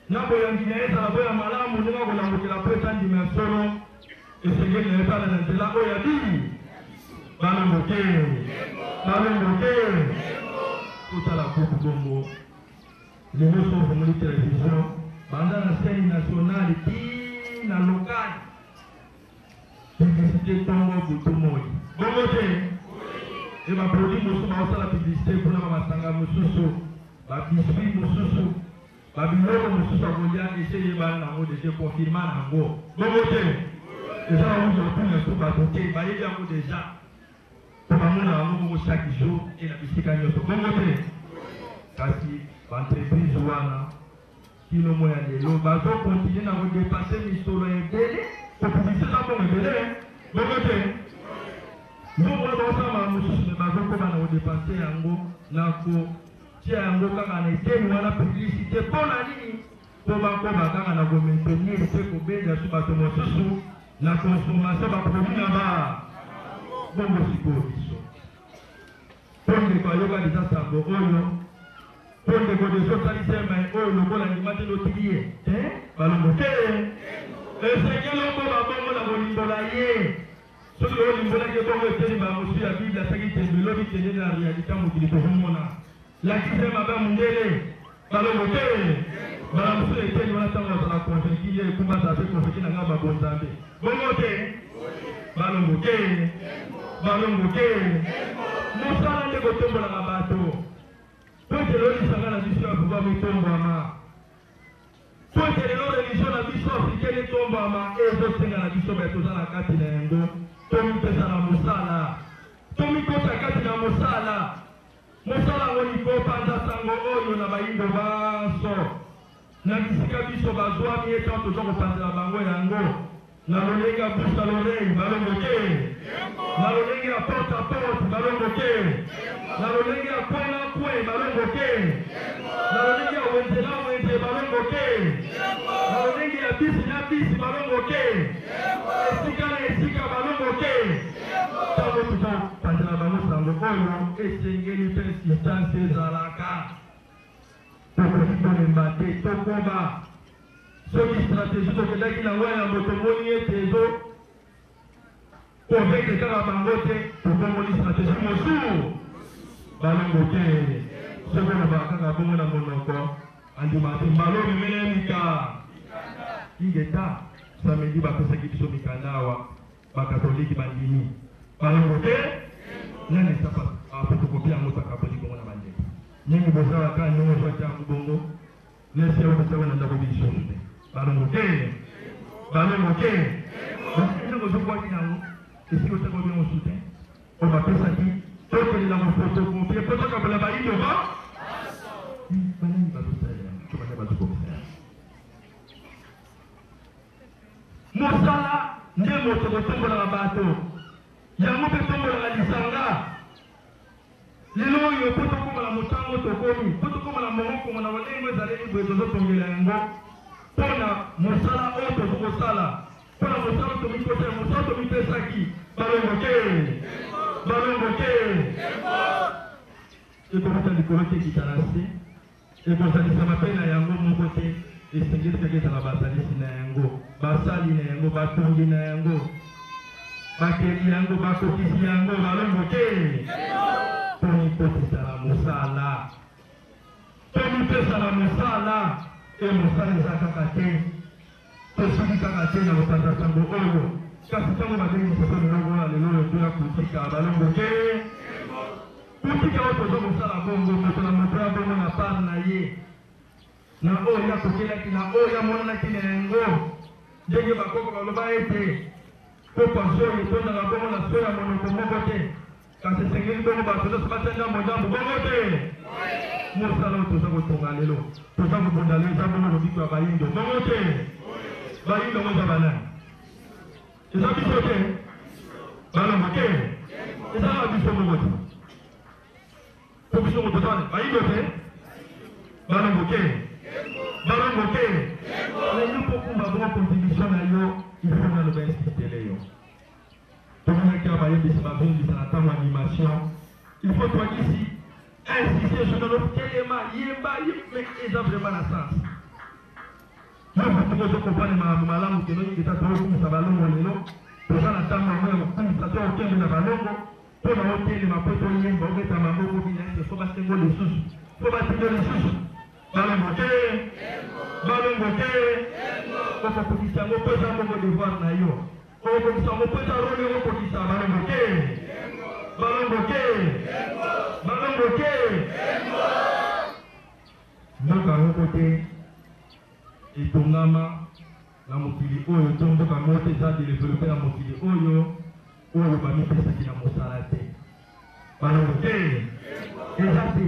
na boyangi na ezala boya malamu ndenge kolambokela po etandima ya solo esengeli na etala na nzela oyo abi balongo te otala kuku bongo lelo so ofungoli télévision banda na scène nationale ti na lokale publicité tongo butu moi bongo te e baproduit mosusu baosala publicité mpona bamasanga mosusu babiskuit mosusu babiloko mosusu akolia ese yebana nango deje confirma nango bongo te eza na wuzo otuna so bato te bayebi yango deja po bamona yango bongo chaque jour e na bisika nyonso bongo te kasi baentreprise wana kino moya lelo bazokontinue na kodepase misolo ebele kopublicité na bongo ebele bongo te mbongo baosala mosusu me bazokoma na kodepase yango na kotia yango kaka na eteni wana publicité mpona nini po bakoba kaka na komaintenir mpe kobenga so bato mosusu na consommation baproduit na ba bongo sikoyo biso po ndeko ayoka deja sango oyo po ndeko deja osalisa mai oyo lokola ndima te lotiki ye balongo te esengeli oko babongo na kolimbola ye soki olimbolaki ebongo eteni bamosu ya bible asaki tembelobi tende na réalité mokili tokomona lakise mabe mundele balongo te bala mosu eteni wana ntango azala konfeki ye ekumba azape konfeki na nga babonzambe bongo te balongo te mosala nde kotombolaka bato po ete lelo lisanga na biso ya pouvoir metombwama po ete lelo religio na biso africaine etombwama ezosenga na biso baye toza na kati na yango tomipesa na mosala tomikota kati na mosala yango likopanza sango oyo na bayindo baso na bisika biso bazwami etan toza kopanzela bango yango na lolenge ya bouche à l'oreille balongo te na lolenge ya porte à porte balongo te na lolenge ya point à point balongo te na lolenge ya wenze na wenze balongo te na lolenge ya bisi na bisi balongo te esika na esika balongo te ntango toza kopanzela bango sango oyo esengeli mpe insistance ezalaka tokoki kolemba te tokoba soki stratégie tokendaki na ngai ya moto moni ete ezo konvaincre kaka bango te tokomoni stratégie mosusu balongo te soki olobaka kaka bongo na monoko andima te mbalobi melemika ingeta samedi bapesaki biso mikanda awa bakatoliki bandimi balongo te nani esapa apotokopi yango takaboli bongo na bandeko nyingi bozalaka ndongo ozwaki yango bongo nesi okosawe na ndako bilisusu te balongo te ndenge ozokwaki nango esiki otako bien osute oyo bapesaki tokelela mofotokopie po tokabola bayindo ba banani bazosalela tobanda bazokomisa mosala nde moto kotombolaka bato yango mpe tombolaka lisanga lelo oyo po tokomola motango tokomi po tokomola mongokongo na bolengo ezaleli boye tozotongela yango mpona mosala oyo tozokosala mpona mosala tomikotela mosala tomipesaki balongo te ekokota likolo te ekitala se ekozalisama mpe na yango moko te esengeli kaka ezala bazalisi na yango basali na yango batongi na yango bakeli yango bakokisi yango balongo te tomikotisa na mosala tomipesa na mosala mosala eza kaka te tosili kaka te na kopanza sango oyo kasi ntango babengi koso leloko wana lelo oyo toya kotika balongo te kotika oyo toza kosala bongo moto na moto ya bongo na part na ye na oyo yakokelaki na oyo yamonanaki na yango ndenge bakoko baloba ete po paso oyo etondaka bongo na so ya monoko moko te kasi esengeli bongo bato nyonso batya ndambo bongo te mosala oyo toza kotonga lelo toza kobunda lelo eza bongo lobiko ya bayindo bongo te bayi no moza banani eza biso te balongo te eza biso moko to biso moko tane bayi do te balongo te le yo pokumba bongo contribution na yo il faut na lo ba yo to mona kia bayi bisa ba bongi sana tamu animation il faut toi ici insister sur notre téléma yemba mais eza vraiment na sens nous pouvons comprendre malamu que nous kita trop comme ça balongo lelo to sana tamu moyo comme ça to okende na balongo to na hoteli mapoto yemba oketa mambo bila que faut pas tengo les sous faut pas tengo les sous balongo te koko kukisa ngo pesa ngo devoir na yo koko kukisa ngo pesa role ngo kukisa balongo te mboka ngo te etongama na mokili oyo to mboka ngo te za développer na mokili oyo bamipesaki na mosala te balongo te eza te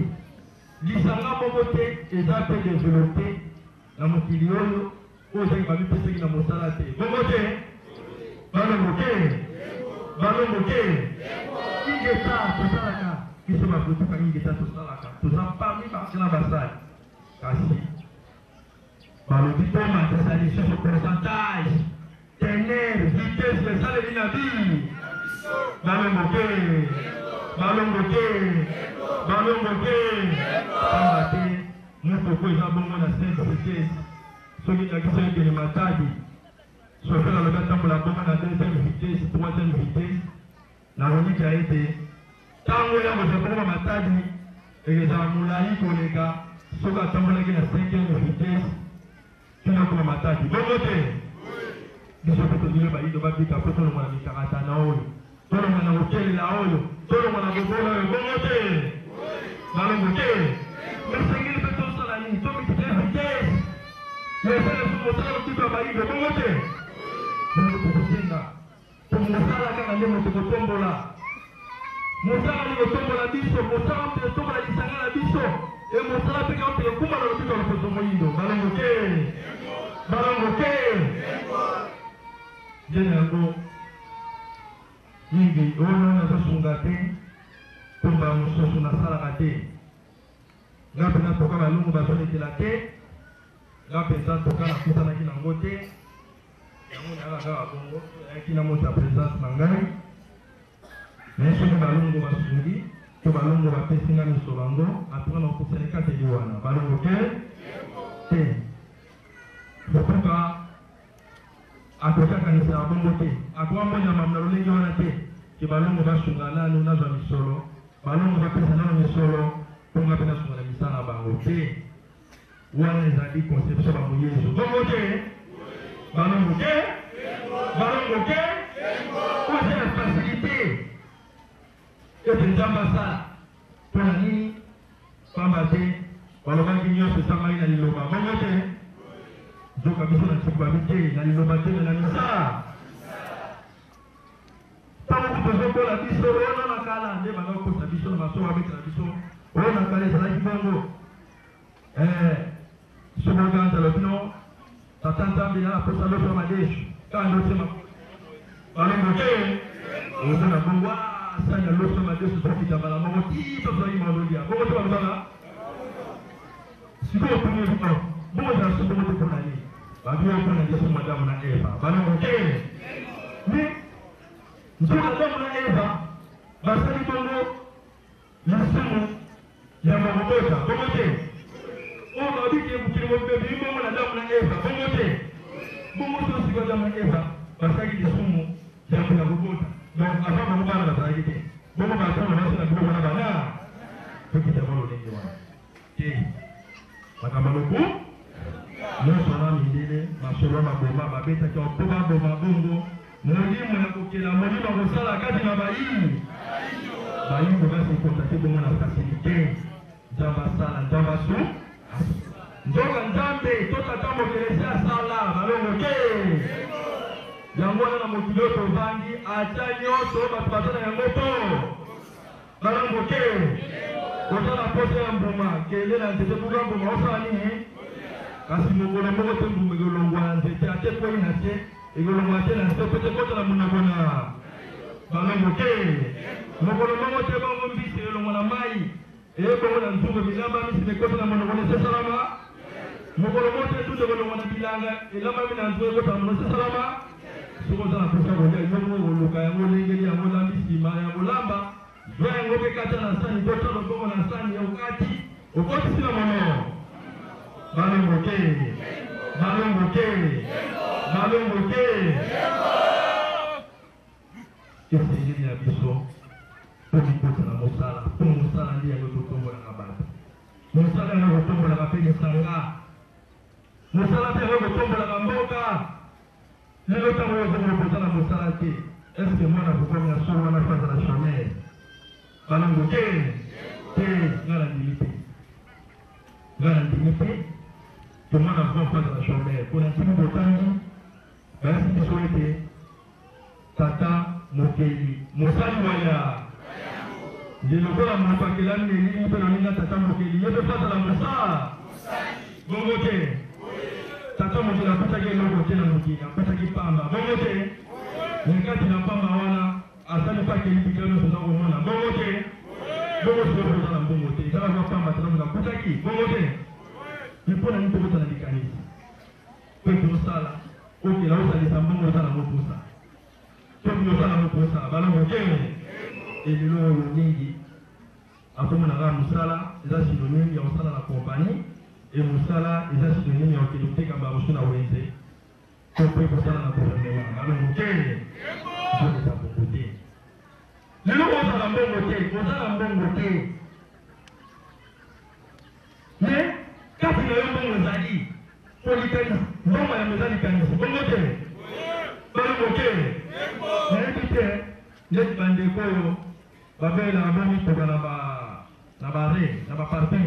lisanga moko te eza pe développer na mokili oyo ezaki bamipesaki na mosala te bongo te balongo te ingeta tosalaka biso bakotuka ingeta tosalaka toza parmi bakina basali kasi balobi tomatisa lisusu pourcentage tenere vitesse esaleli na bi balongo te pamba te motoko eza bongo na 5 vitesse soki nakisi ekele matadi sofela alobi atambola bongo na 2e vitesse 3e vitesse nakolika ete ntango yango bongo matadi ekezala molai koleka soki atambolaki na 5e vitesse tina koma matadi bongo te biso mpe tozile bayido babika mpo tolongwa na mikakatana oyo tolongwa na kokelela oyo tolongwa na kobola oyo bongo te balongo te mesengeli mpe tosala nini tomitike vitesse yesele so mosala motiko ya bayido bongo te bongo tokosenga tomosala kaka nde moto kotombola mosala ni kotombola biso mosala mpe kotombola lisanga na biso e mosala mpe kao te ekumbana lobiko loposo moyindo balongo te jene yango mingi oyo nazosunga te tomba mosusu nasalaka te nga mpenza toka balongo bazolekela te nga mpenza toka nakutanaki nango te yango nayaka kaka bongo ayaki na moto ya présence na ngai mais soki balongo basungi to balongo bapesi nga misolo yango apres nakusani kateli wana balongo te fotuka akokakanisa ya bongo te akoka monyama na lolenge wana te ke balongo basunga nanu nazwa misolo balongo bapesa nano misolo mponga mpe nasunga na misala na bango te wana ezali conception bamoyezo bongo te balongo te oza na facilité ete nzambe asala mpona nini pamba te balobaki nyonso esangani na liloba bongo te nzoka biso na tiki babi te na liloba te na misala ntango tozokola biso oyo na kala nde banda kokosa biso na maso babetela biso oyo na kala ezalaki bongo soboganza lobino tata nzambe na nakosa loso ya madeshu kaka ndosema balongo te oza na bongo asanya loso ya madeshu sokita mbala moko ti tozalaki maololia bongo te balobaka sikoyo okomi bongo ezala so bongo te mpona ye babi oyo mpona yesu madamu na eva balongo te mais nzoka adamu na eva basali bongo lisumu ya mokobota bongo te oyo babiki mokili mobebi bongo na adamu na eva bongo te bongo to siko adamu na eva basalaki lisumu ya kobota donc avant bango bana bazalaki te bongo batanga basi na biloko wana bana tokita bolo ndenge wana te makambo loku nyonso wana mindele masolo maboma babetaki mpo baboma bongo molimo ya kokela molimo ya kosala kati na bayimbo basi kontate bongo na facilité nzambe asala nzambe asu nzoka nzambe to tata mokelesi asala balongo te yango wana na mokili oyo tovandi ata nyonso bato baza na yango to balongo te oza na poso ya mbuma kende na nzete buka mbuma osala nini kasi mokolo moko te mbuma ekolongwa na nzete ate poi na te ekolongwa te na nzete pete kotala monoko na balongo te mokolo moko te bongo mbisi elongwa na mai eyebongo na nzungu bilamba misi ekota na monoko na sesalama mokolo moko te tunde ekolongwa na bilanga elambami na nzungu ekota na monoko sesalama soki oza na mposa kolia yongo ekoluka yango lengeli yango lambi nsima yango lamba zwa yango mpe kata na sani totala bongo na sani okati okotisi na mono balongo te balongo te balongo te esengeli na biso mpo mikota na mosala mpo mosala ndi yango totombolaka bato mosala yango kotombolaka mpe lisanga mosala mpe yango kotombolaka mboka lelo ntango oyo ozongo kosala mosala te eske mwana kokomi ya solo wana fasa na chomere balongo te te nga na ndimi te nga na ndimi te tomwana vraimen fasa na chomere mpona ntimi botangi bayasi biso ete tata mokeli mosali waya nde lokola moto akelami elili mpe lolinga tata mokeli ye mpe fasa na mosala bongo te tata mokili apesaki eloko te na mokili apesaki pamba bongo te nekati na pamba wana asali pakeli bikelo nyonso eza komona bongo te bongo sikoyo oza na mbongo te ezala kwa pamba tata mokili akutaki bongo te mpona nini tokotala likanisi mpe tosala okela osalisa mbongo oza na mopusa toki osala mopusa balongo te elelo oyo mingi akomonaka mosala eza synonyme ya kosala na kompani mosala eza synonyme ya kokende koteka bamosu na wenze to mpe kosala na gouvernement balongo te ozolesa mbongo te lelo ozala mbongo te ozala mbongo te me kati na yo mbongo ezali po likanisi mbongo yango eza likanisi bongo te balongo te nayebi te neti bandeko oyo babelaka bomitoka na bare na baparti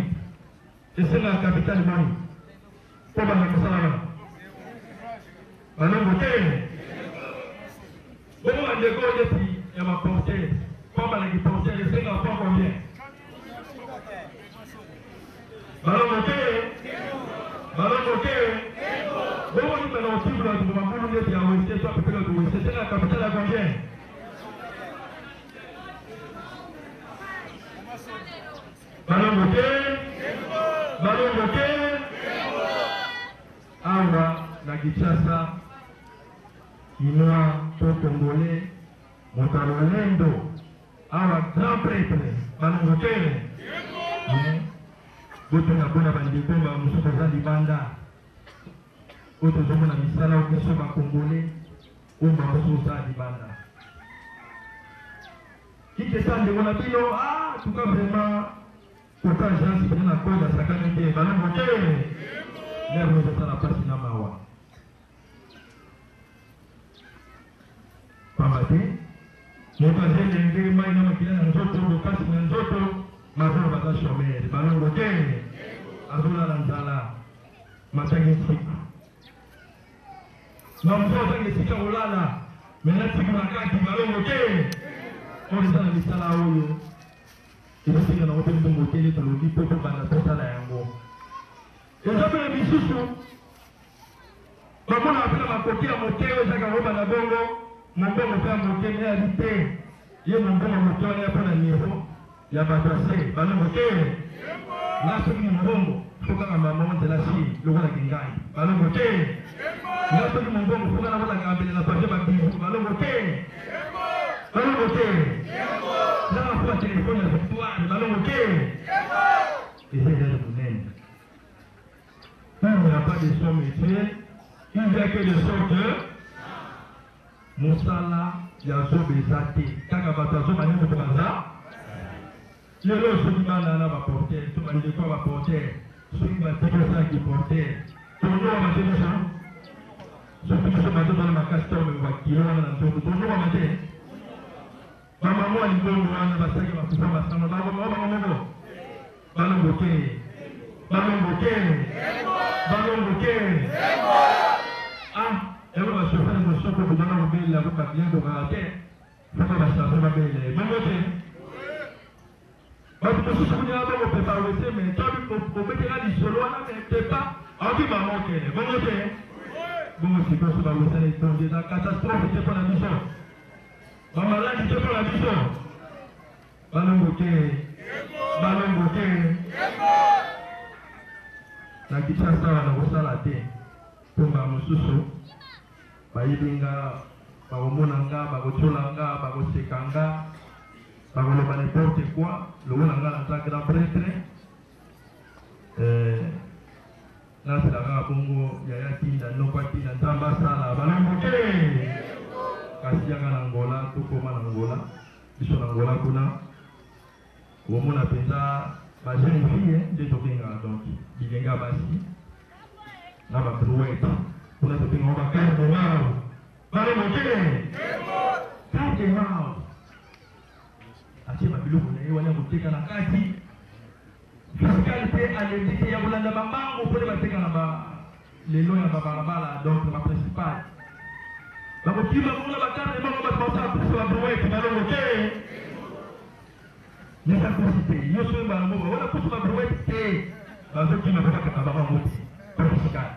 esengaka kapitale bani mpo banda kosala wana balongo te bongo bandeko oyo neti ya baporter mpo balaki porter esengaka mpo combien balongo te balongo te bongo nimena otibula bato bamabulu neti ya weste to apepela to weste esengaka kapitale ya combien balongo te balongo te awa na Kinshasa Kinois to Congolais moto alolendo awa grand prêtre balongo te botonga mpona bandeko bamosusu oza libanda oyo tozomona misala okeso bakongolais oyo bamosusu oza libanda kikesa ndeko na bino tuka vraiment koka agence pene na kode asakani te balongo te lero ezosala mpasi na mawa pamba te moto aza elenge mai na makila na nzoto bokasi na nzoto mazolo baza chomere balongo te azolala nzala matangi nsika na moto azanga esika kolala mena tiku na kati balongo te oyo eza na misala oyo ezosinga nango mpe mbongo te nde tolobi mpo tobanda tosala yango eza mpe na bisusu bamonaka mpe na makoki ya moke oyo ezaka kobanda bongo mombongo mpe ya moke eyabi te ye mombongo moke wana ya mpo na niveau ya bato ase balongo te nga soki mombongo fo kaka mama nzela si lokolaki ngai balongo te nga soki mombongo fo kana kolaka mbele na page babibu balongo te balongo te nanga fo batelefone ya victoire balongo te eza ezali monene il n'y a pas de son métier il n'y a que de sorte mosala ya zobe eza te kaka bato azobani moto baza lelo soki bana na baporter to bandeko ya baporter soki batiki osalaki porter tonoka mate biso soki biso bazozala makasi to bakilo wana na nzoto tonoka mate bamamo ya libongo wana basalaki bakufa basano babango moko balongo te balongo te balongo te yango basofere mosoko kobana kobelela ko babien kokaka te foko basafre babele bongo te bato mosusu kunyaka bongo pepa wese me tobi obetela lisolo wana me pepa Aoki mamokele, bongo te. Bongo sikoso ba wesana itonde na catastrophe te pona biso. Ba maladi te pona biso. Balongo te. Balongo te. Na Kinshasa wana kosala te. Tumba mosusu. Bayibinga, bakomonanga, bakotolanga, bakosekanga, bakoloba n'importe quoi. Longolanga na ta grand prêtre. Na sala bongo yaya tinda nokwa tinda nzamba sala balongo te. Kasi yanga na Angola tokoma na Angola biso na Angola kuna omona penza ba jeune fille nde tobenga donc bilenga basi na ba brouette kuna tobenga ba carte de mao balongo te. Carte de mao ati ba biloko na yewana muteka na kati fiscalité allédité ya bolanda bamango pour bateka na ba lelo ya babalabala donc ba principal bakokima kuna bakarte bango batasa pour la brouette balongo te. Nesa kusite yoso mbango wala kusu ba brouette te bazokima bakaka babango pour fiscal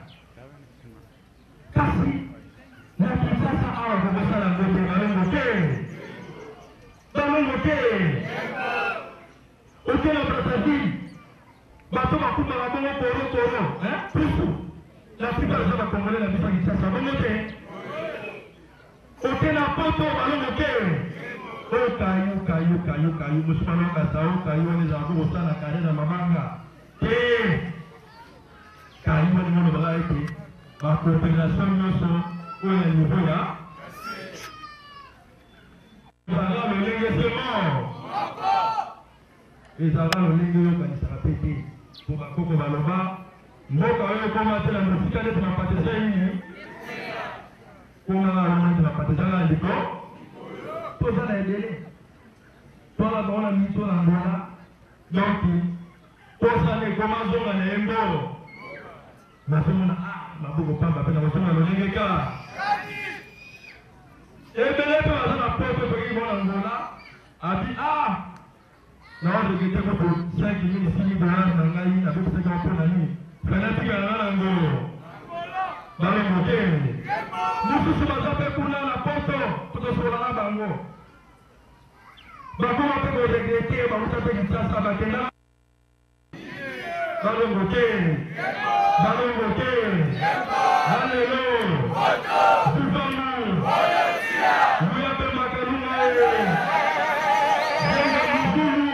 kasi na Kinshasa awa kobosala ngote balongo te. Balongo te. Oke na Brazzaville bato bakuma na bongo koro pusu la plupart za bakongole na biso Kinshasa bongo te. Oke na poto balongo te. Kayu musumano kasao kayu wani za kosala kare na mabanga te. Kayu wani mono balaite ba coopération nyonso oya niveau ya ezala lolenge semo ezala lolenge yokanisaka pe te po bakoko baloba mboka oyo ekoma te na mosika nde tunapatisa ini konganga lona tunapatizanga ndiko toza na ebele toala baona miso na Angola donc tosala ekoma zonga na yembo nazomona maboko pamba pe na kosonga lolenge ka ebele pe baza na poto toki bona Angola abi na waregete koko 5,000 dollars na ngai nabekisaki mapona nini fanatika na nango balongo te. Mosusu baza pe kuna na poto tokosokola na bango bakoma pe koregrete bakuta pe Kinshasa bakenda balongo te. Balongo te. Alelo Zuvamu Muya pe makalunga Yenge mukulu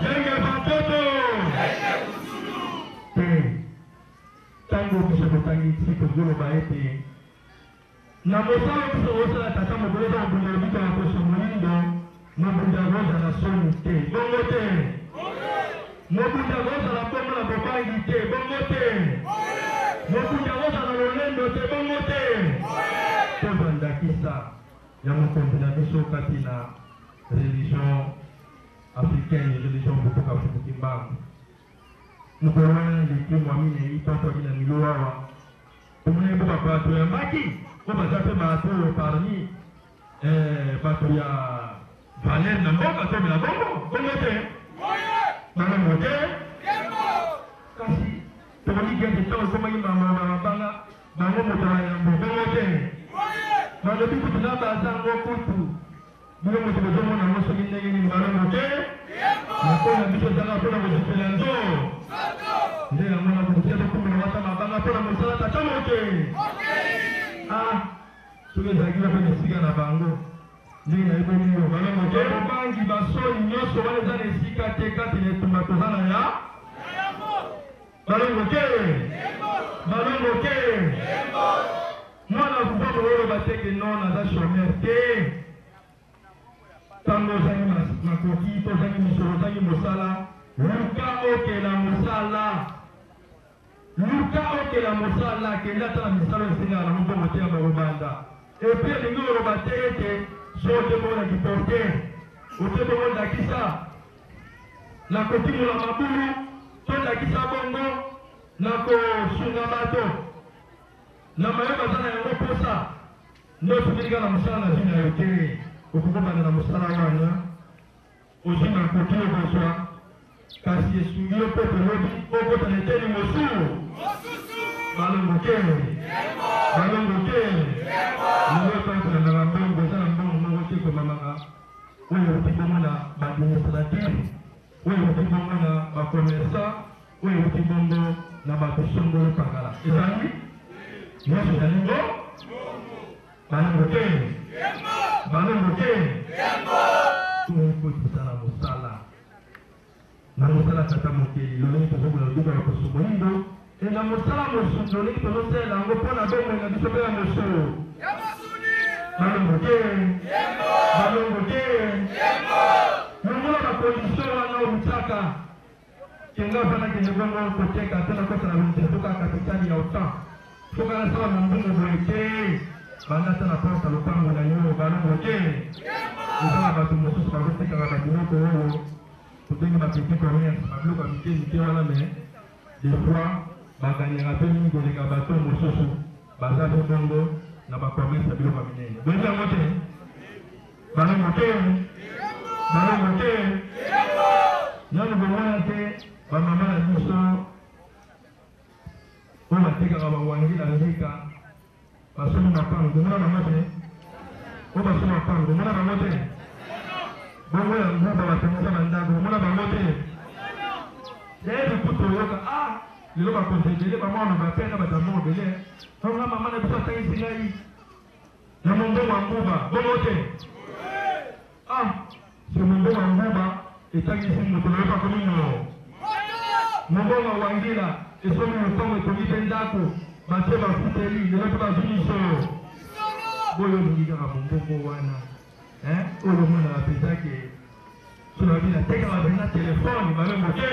Yenge batoto tango biso kotangi siko zolo baete na mosala biso osala tata moboleza mobunda bika na koso molindo mobunda roza na soni te bongo te. Mobunda roza na bongo na bobangi te bongo te. Mobunda roza na lolendo te bongo te. Tobandakisa ya mokonzi na biso kati na religion africaine religion bokoka fukimbangu nukolwana leki mwamine itotoki na milo awa tomone boka bato ya mbaki po baza pe bato parmi bato ya valer na mboka tomela bongo bongo te. Balongo te. Kasi tokoni gende ntango ekomaki mabanga bango moto ya yambo bongo te. Balobi kutu na bazango kutu bino moto bozomona ngo soki ndenge nini balongo te. Nakona biso ezanga mpona kozipela nzo nde yango na kotia tokumela wata mabanga mpona mosala tata moke soki ezalaki na mpe esika na bango ndenge nayebi yo balongo te. Bobangi basoni nyonso wana eza na esika te kati na etumba toza na ya balongo te. Balongo te. Mwana kupa koloba teke non naza chômeur te. Tango ozangi makoki tozangi misolo ozangi mosala luka okela mosala. Luka okela mosala kenda ata na misala esengaka na mobongo te ya bakobanda epui elingi oloba te ete so ote bongo na kiporte ote bongo ndakisa na kotimola mabulu to ndakisa bongo na kosunga bato na mayo baza na yango posa nde otumelika na mosala na zwi na yo te okokobanda na mosala wana ozwi na koki okozwa kasi esungi yo mpe tolobi okotana eteni mosusu balongo ke lelo tokolandaka mbongo eza na mbongo moko te komamaka oyo oti bongo na baadministratif oyo oti bongo na bakomersa oyo oti bongo na bato songolo pakala ezali nyonso ezali ngo balongo ke tokotisa mosala na mosala tata mokeli lolenge tozokola loduka ya kosumo yindo na mosala mosusu lolenge tozosala yango mpo na bomoi na biso mpe ya mosolo balongo te longola bakondisio wana olutaka kenga mpana kende bongo koteka te na kosala lonzetuka kapitali ya otan fokala sala mombongo boye te banda te na porta lopango na yo balongo te eza na bato mosusu bakotekaka babiloko oyo totenge bapetit commerce babiloko ya mike wana me des fois baganyaka mpe mingi koleka bato mosusu baza mpe bongo na bacommerce ya biloko ya minene boyezi yango te balongo te nano bomona te bamama na biso oyo batekaka bawangi na nzika basomi mapango bomona bango te oyo basomi mapango bomona bango te bongo ya nguba batangisa bandako bomona bango te yayebi kutu oyoka lelo bakonsedele bamwana bape na batambo obele onga mama na biso atangisi ngai na mombongo ya nguba bongo te se mombongo ya nguba etangisi moto nayoka komino mombongo ya wangila esomi mokongo etongi mpe ndako batie bafuteli lelo mpe bazwi miso boyo olingi kaka mombongo wana oyo omonaka mpenzake so nabi natekaka mpenza telefone balongo te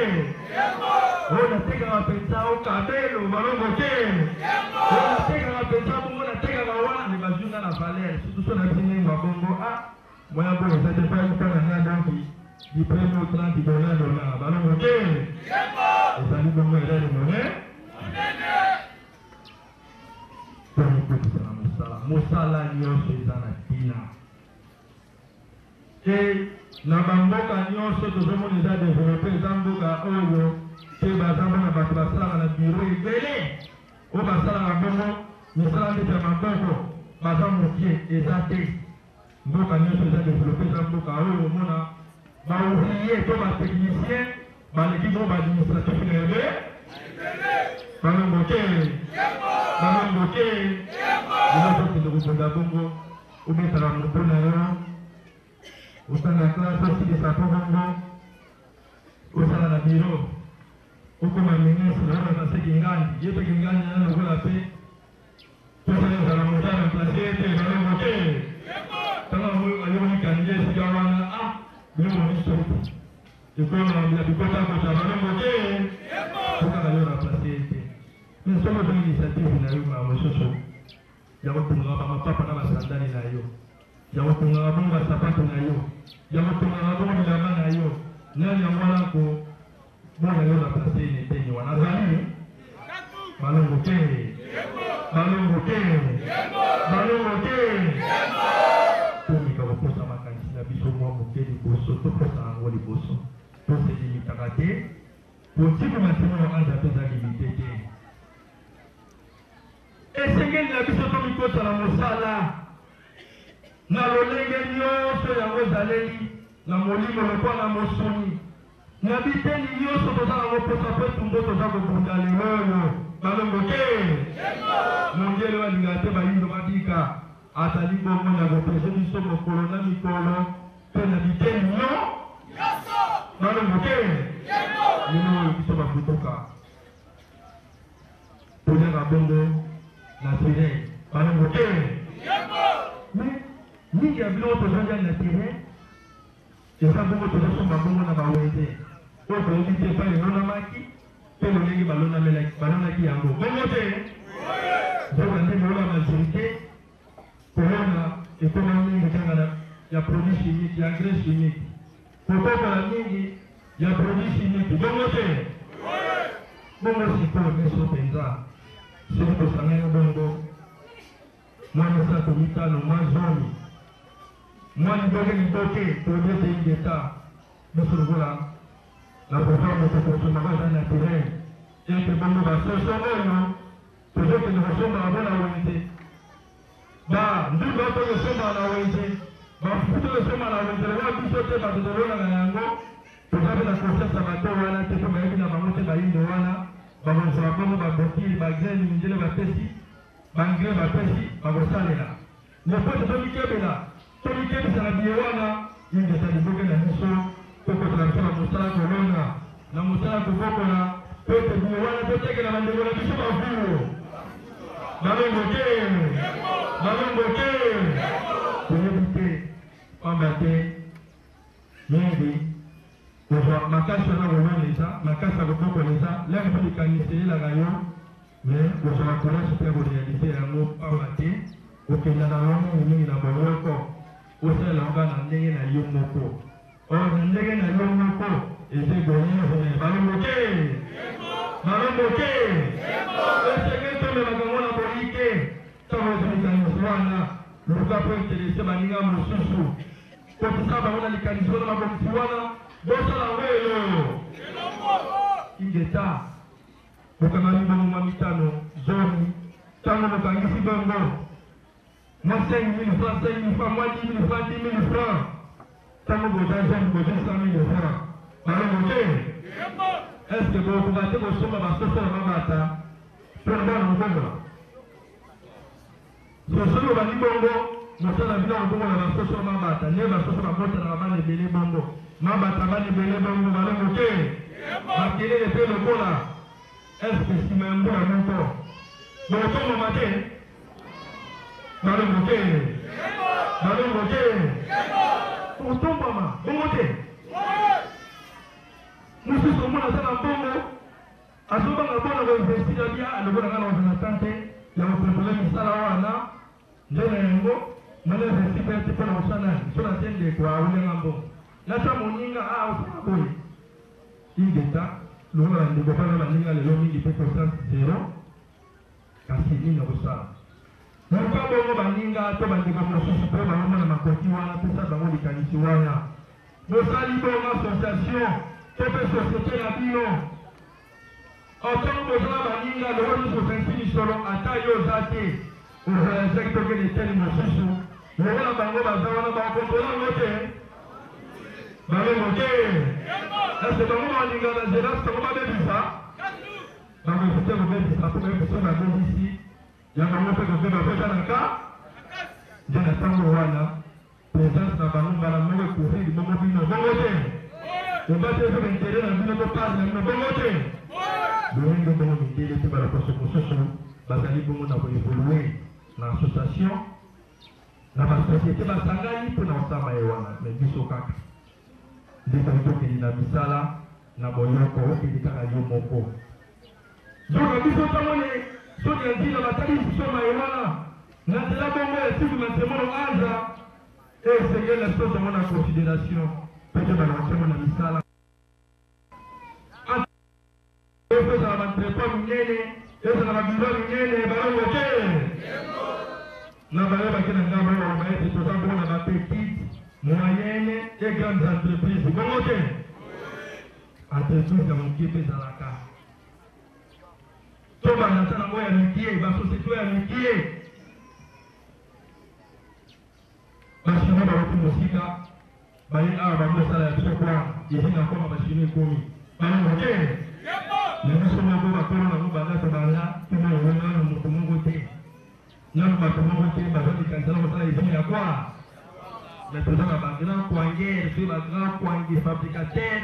oyo natekaka mpenza okabelo balongo te oyo natekaka mpenza bongo natekaka wana me bazwinga na valere surtout so nabisinengwa bongo moya boyo eza te mpana nga donki du premier au 30 $, balongo te ezali bongo elele mone tokokotisa na mosala nyonso eza na ntina na bamboka nyonso tozomona eza develope eza mboka oyo te baza mpona bato basalaka na biro ebele oyo basalaka bongo misala ndeti ya maboko baza mokie eza te mboka nyonso eza develope eza mboka oyo omona baouvrier to batechnicien baleki bongo baadministratif na ebe balongo te eloko okende kobonda bongo obetala moto na yo osala klase osilisa po bongo osala na biro okoma ministre oyo naseki ngandi ye peki ngandi ana lokola mpe tosala ezala moto na place ete balongo te tala ayokonikanje esika wana biloko miso ekoma bikotakota balongo te okaka yo na place ete mais soki ozongi initiative na yo ma mosusu ya kotungaka bamapapa na basandali na yo ya kotungaka bongo basapato na yo ya kotungaka bongo bilamba na yo nani yango wana kobona yo na place ene eteni wana azali balongo te tomika koposa makanisi na biso mwa moke liboso toposa yango liboso toselimitaka te potiko masimo anza mpe eza limite te esengeli na biso tomikosala mosala na lolenge nyonso yango ezaleli na molimo lokwa na mosuni na biteni nyonso toza na koposa mpe tumbo toza kobunda lelo oyo balongo te mondele balingaka te bayindo babika azali bongo na kopese biso mokolo na mikolo mpe na biteni balongo te lelo oyo biso bafutuka toliaka bongo naturel balongo te mingi ya biloko tozongia naturel eza bongo tozosomba bongo na baweze oyo toyebi te epai elonamaki mpe lolenge balonaki yango bongo te nzoka nde molola majorité kolona ekoma mingi kanga ya produit chimique ya engrais chimique kokokola mingi ya produit chimique bongo te bongo sikoyo meso mpenza soki tosangani bongo mwa misato mitano mwa zomi mwa liboke toyebete ingeta biso lokola la performance de consommateur naturel et que bon va se sauver non toujours que nous sommes à la volonté ba nous va pas le sommes à la volonté ba plutôt le sommes à la volonté là puis sauter ba de l'eau na yango pour faire la confiance à bateau wana te comme il na bamote ba indo wana ba bon ça ba ba bokili ba gren ndele ba pesi ba ngre ba pesi ba bosalela ne faut pas mikebela to mikebisa na biwana inge tali boke na miso koko transforma mosala kolona na mosala kokokola pete biwana to teke na bandeko na biso bavuro balongo te toyebi te pamba te mingi kozwa makasi wana kolonesa makasi ya kokokolesa lenge mpo likaniselelaka yo mais kozwa courage mpe korealise yango pamba te okendaka wango mingi na boyoko osalelanga na ndenge na yo moko or na ndenge na yo moko ezegoye balongo te esenge tomelaka ngo na boyike ntango ezolikanisi wana luka mpo interese baninga mosusu kotisa bango na likanisi wana mabokisi wana bosala ngo elo ingeta bokangami bongo mwa mitano zoni ntango bokangisi bongo moi 5 000 francs, 5 000 francs, moi 10 000 francs, 10 000 francs. Tant que vous avez 100 000 francs. Est-ce que vous pouvez vous sommes à ce soir à Mata? Pour moi, nous sommes. Ce soir, nous allons bongo. Nous sommes à la ville, nous sommes à ce soir à Mata. Nous sommes à ce soir à Mata, nous sommes à Bélé bongo. Mabata, Bélé bongo, nous allons monter. Marquez les faits de cola. Est-ce que si même vous avez un peu? Nous sommes au matin. Balongo te otombama bongo te mosusu omona aza na mbongo azobanga mpona koinvestira bia alokolanga na ordinateur te ya kokontrole misala wana nde na yango mona investi mpe te mpona kosala so na te ndeko aolenga mbongo nata moninga osala boye ingeta lokola na ndeko mpana baninga lelo mingi mpe conscience zero kasi nini na kosala Muka bongo baninga to bandeko mosusu mpe baomona makoti wana pesa bango likanisi wana bosali bongo association to mpe société na bino otongo bozala baninga loko nyonso osensi lisolo ata yo oza te ozala ezaki tokende eteli mosusu lokola bango baza wana bakontrola ngo te balongo te ese bango baninga na gérance bango babebisa bango efute kobebisa mpo bayebiso babebisi yanga mope kofe bapesa na ka nde na ntango wana présence na bango mbala moko ekofeli bongo bino bongo te obate ezo baintere na bino topase na bino bongo te bolingo bongo mindele mpe balakoso mosusu bazali bongo na koevolue na association na basosiété basangani mpo na kosamba ye wana me biso kaka nde toki tokende na misala na boyoko okende kaka yo moko donc biso ntamone soki ntina batali soma ye wana na nzela bongo esiku na nsemono aza esengeli na soso yango na considération pete banakosengo na misala ezala bantrepo minene ezala babiro minene balongo te na bayo bake na ngambo oyo baloba ete toza bongo na bapetite moyenne et grandes entreprises bongo te entreprise ya mokie mpe ezalaka to banasa nango ya mikie basosiété ya mikie bashino bauti mosika baye awa bamosala ya biso kwana ezi na koma bashino ekomi balongo te na biso moko bakolo nango bangasa banga tuna onga na moto moko te nano bato moko te bazolikanisana kosala ezimi ya kwa na toza na bagrand coinguere to bagrand coingue fabricateur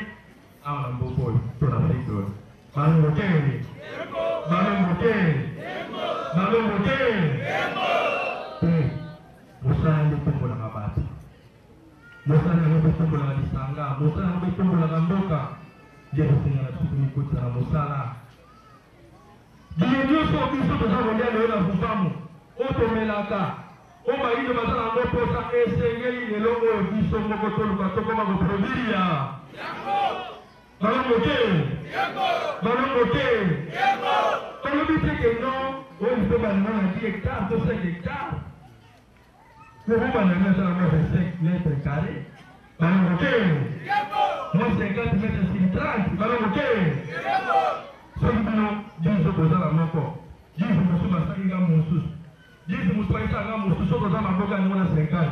awa na mboko oyo to na afrique oyo balongo te mosala nde tombolaka bato mosala yango mpe tombolaka lisanga mosala yango mpe tombolaka mboka nde kosengana biso mikotisa na mosala bino nyonso biso toza kolia lelo na vuvamu oyo tomelaka oyo bayindo baza nango mposa esengeli lelo oyo biso moko toluka tokoma koproduire balongo te tolobi teke non oyo mpe balinga na 10 hectares to 5 hectares Nous avons 25 mètres carrés. balongo te moi 50 mètres sur 30 balongo te soki bino 10 kozala moko 10 mosusu basali nga mosusu 10 mosusu bayisaka mosusu soki oza maboka yango na 50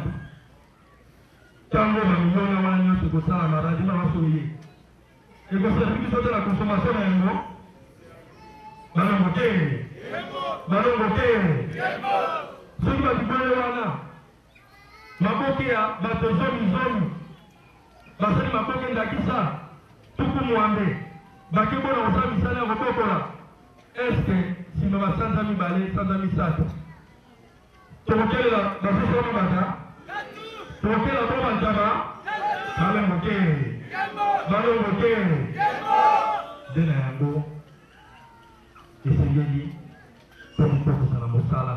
ntango bamiliona wana nyonso ekosala maradi na basoye ekoservi biso te na consommation na yango balongo te soki bakibole wana maboke ya bato zomi basali maboke ndakisa tuku mwambe bakebona kosa misala ya kobokola eske nsima basanza mibale sanza misato tokokelela basusu mabata tokela bo bantaba balongo te nde na yango esengeli tomikokosala mosala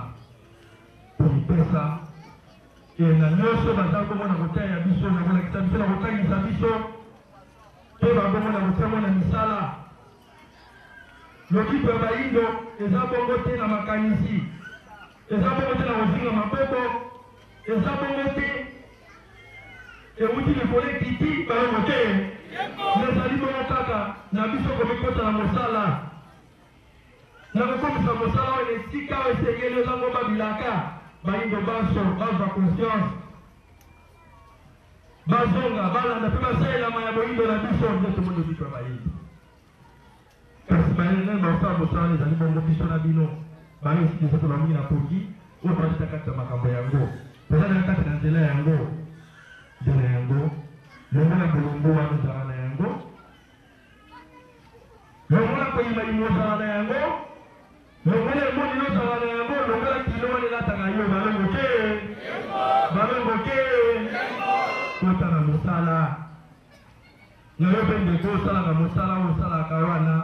tomipesa na nyonso baza komona kotia ya biso na kolakisa biso na kotangisa biso mpe babomona kotia mona misala lokipo ya bayindo eza bongo te na makanisi eza bongo te na kozinga maboko eza bongo te euti likolo ekiti balongo te ezali bongo kaka na biso komikota na mosala na kokomisa mosala oyo esika oyo esengeli ozango babilaka bayindo bazwa conscience bazonga balanda mpe basalelama ya boyindo na biso nde tomoni biso ya bayindo kasi bayene basala mosala ezali bongo biso na bino bayo esiki soto bamingi na koki oyo bazita kati ya makambo yango ezali kati na nzela yango nde na yango longola bolongo wana ozala na yango longola koyimayima ozala na yango longola emoni ozala na yango longola kilo wana elataka yo balongo te kota na mosala na yo mpe ndeko osalaka mosala oyo osalaka wana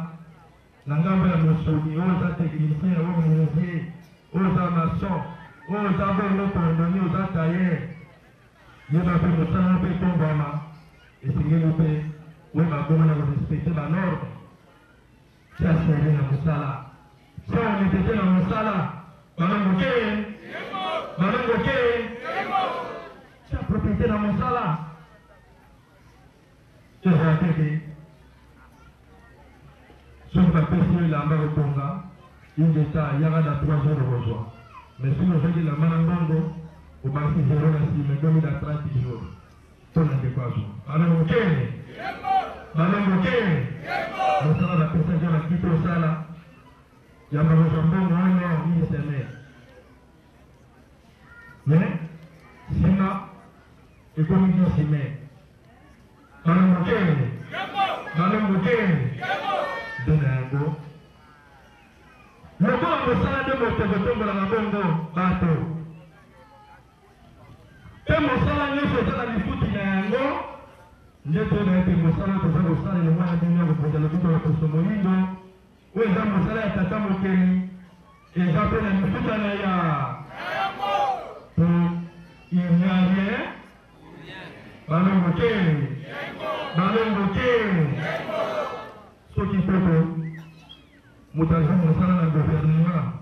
na ngambo ya mosoni oyo oza technicien oyo menuisier oyo oza mason oyo oza bongo kondoni oza tayer yeba mpe mosala mpe etombama esengeli mpe oyo babomona korespecte banorme tia sere na mosala so onetete na mosala balongo te tia propriété na mosala ezala tete soki bapesi yo elamba kotonga indeta yaka na 3 jours kozwa mais soki ozwaki elamba na mbongo obaki 0 na nsima edomi na 30 jours mpona ndeko azwa balongo te mosala bapesaki yo bakiti osala yamba kozwa mbongo wana une semaine mais nsima ekomi 10 semaine balongo te nde na yango lokola mosala nde moto kotombolaka bongo bato mpe mosala nyonso eza na lifuti na yango nde toyeba ete mosala toza kosalela mwana bino ya kokonza lobiko ya poso moyindo oyo eza mosala ya tata mokeli eza mpe na lifuta na ya po inyanye balongo te soki poto moto azwi mosala na gouvernement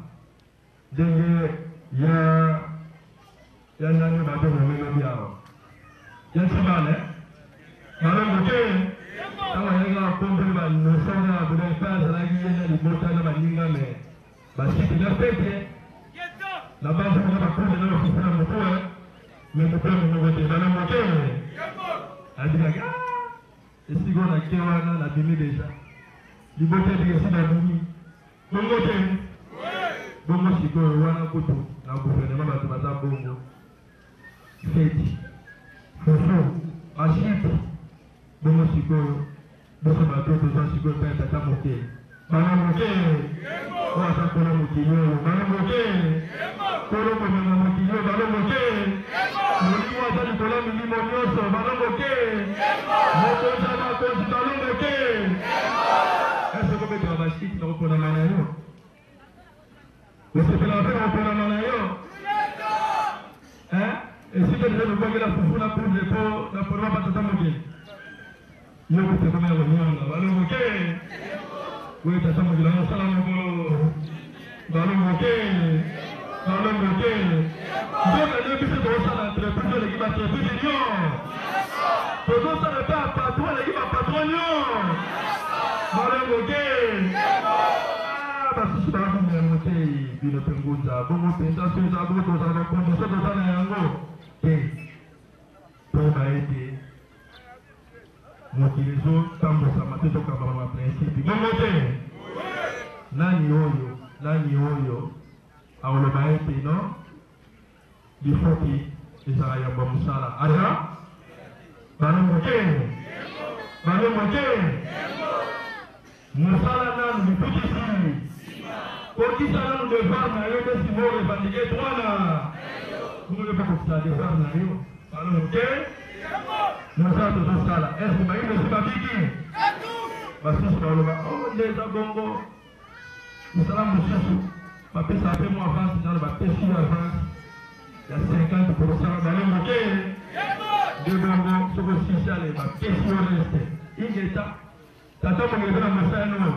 ndenge ya nani bato bomelobi awa ya nsibale balongo te ntango ayengaka pompeli banoson na bola mpe azalaki ye na libota na baninga me basiki na pete na banzoko na bakonde na bafufu na mokoe me mokoe monoko te balongo te abikaki esiko na ke wana nabimi deja libota ebiki esi babimi bongo te bongo sikoyo wana kutu na gouvernement bato baza bongo feti fufu ashite bongo sikoyo biso bato toza sikoyo mpe tata moke balongo te oyo aza kolo mokili oyo balongo te kolo komema mokili oyo balongo te molimo aza likolo ya milimo nyonso balongo te mokonzi ya bakonzi balongo te ese kobetela bashiti na koponama na yo osepelaka mpe na koponama na yo esika eza lobongela fufu na poudre po na ponama batata mokili yo kotekomela konyanga balongo te oyo tata mokili mosala mokolo balongo te mboka nde biso tokosala entreprise oleki baentreprise nyo Todo ça n'est pas patron, l'équipe à patron. Madame Oké. Ah, parce que je parle de mon côté, il ne peut pas dire. Bon, on peut dire que ça va prendre ça dans un angle. Et, pour m'aider, mon utilisateur, tant que ça m'a fait au cabaret, principe. Bon, côté. Nani oyo. Alors, le maître, non? Il faut qu'il y ait un bon musala. Aja? Madame Oké. Musala nan du petit signe. Pour qui ça nous devoir na yo de si vous revendiquer toi là. Vous ne pouvez pas ça devoir na yo. Madame Oké. Musala tout ça là. Est-ce que vous avez le biki? Parce que c'est le oh les abongo. Musala mususu. Papi ça fait moi avance dans le baptême sur avance. Il y a 50% Madame Oké. De bongo sur le social et baptême sur reste. Il est là. Tata mon gars na masa no.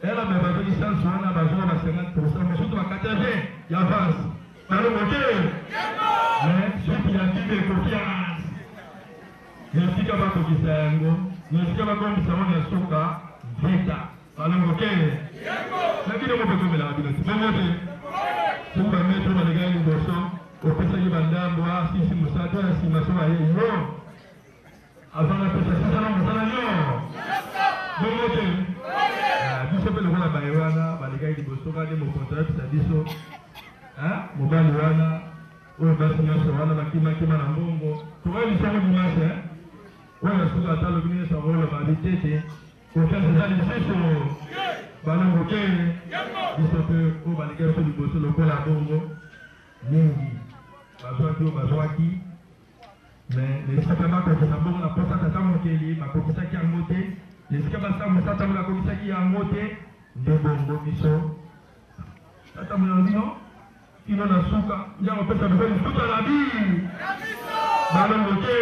Elle a même pas de licence on a besoin de 50%. Mais surtout à 80, il avance. Madame Oké. Mais celui qui a dit de confiance. Ne sika ba ko kisango. Ne sika ba ko msaona ya soka. Vita. Madame Oké. Lakini mo peko mela bila. Mmote. Sumba metro na gari ngoso. Opesa yibandambo sisi musato si masoa yeye. Avant la pesa sasa na msana nyo. Bon côté. Biso pe lokola bayewana balikai liboso kade mo contrat sa biso. Mobali wana oyo basi nyonso wana bakima na mbongo. Toka lisango dimanche oyo suka talo kini sa rolo ba bitete. Confiance za liseso. Bana Oké. Biso pe o balikai so liboso lokola bongo. Mingi. Bazwaki. Mais les simplement que ça bon la posa tata mokeli makokisa ki angote. Les kabasa musata la kokisa ki angote de bongo biso. Tata mwana ino na suka njango pesa de suka la bi. Ballon Oké.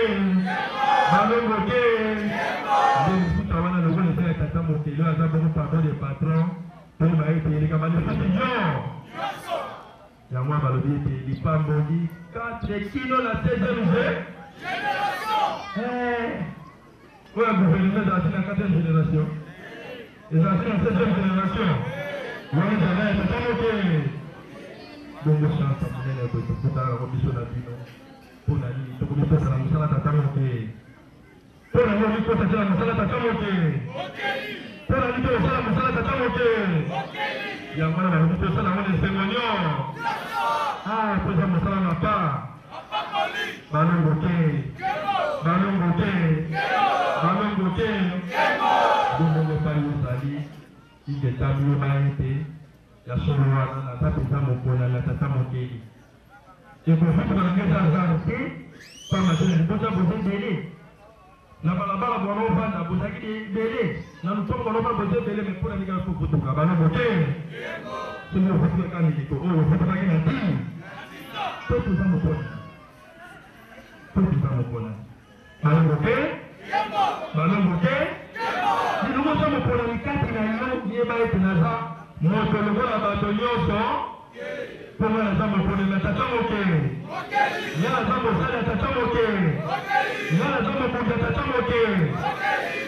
De suka wana le gole c'est tata mokeli aza bon pardon des patrons. Pour ba été les kabale fatiguant. Ya mwa balobi ete lipamboli 4 kilo la 16e génération. Ouais, gouvernement de la 4e génération. Et la 16e génération. Ouais, j'avais un temps ok. Bon, je chante à mon élève pour faire la commission de la vie. Pour la nuit, pour que ça la musala tata ok. Pour la nuit, pour que ça la musala tata ok. Pour la nuit, pour que ça la musala tata ok. Il y a moi la nuit, pour ça la monnaie sémonion. Ah, pour ça musala n'a pas. Ballon Oké. Bongo pali osali. Il est tableau maïté. Ya solo wana na tata za mokona na tata mokeli. Et pour faire la guerre d'argent, pas ma chérie, vous avez besoin d'aider. Na balabala bono banda bozaki délé. Na lutongo no ba besoin d'aider mais pour la guerre pour tout ka. Ballon Oké. C'est le fait que quand il dit oh, vous faites pas gagner. Tout ça mokona. Ballon Oké. Si nous sommes pour les 4 nations, il y a des nations. Moi, je le vois la bataille. Pour moi, les hommes pour les Tata Oké. Il y a les hommes pour les Tata Oké. Il y a les hommes pour les Tata Oké.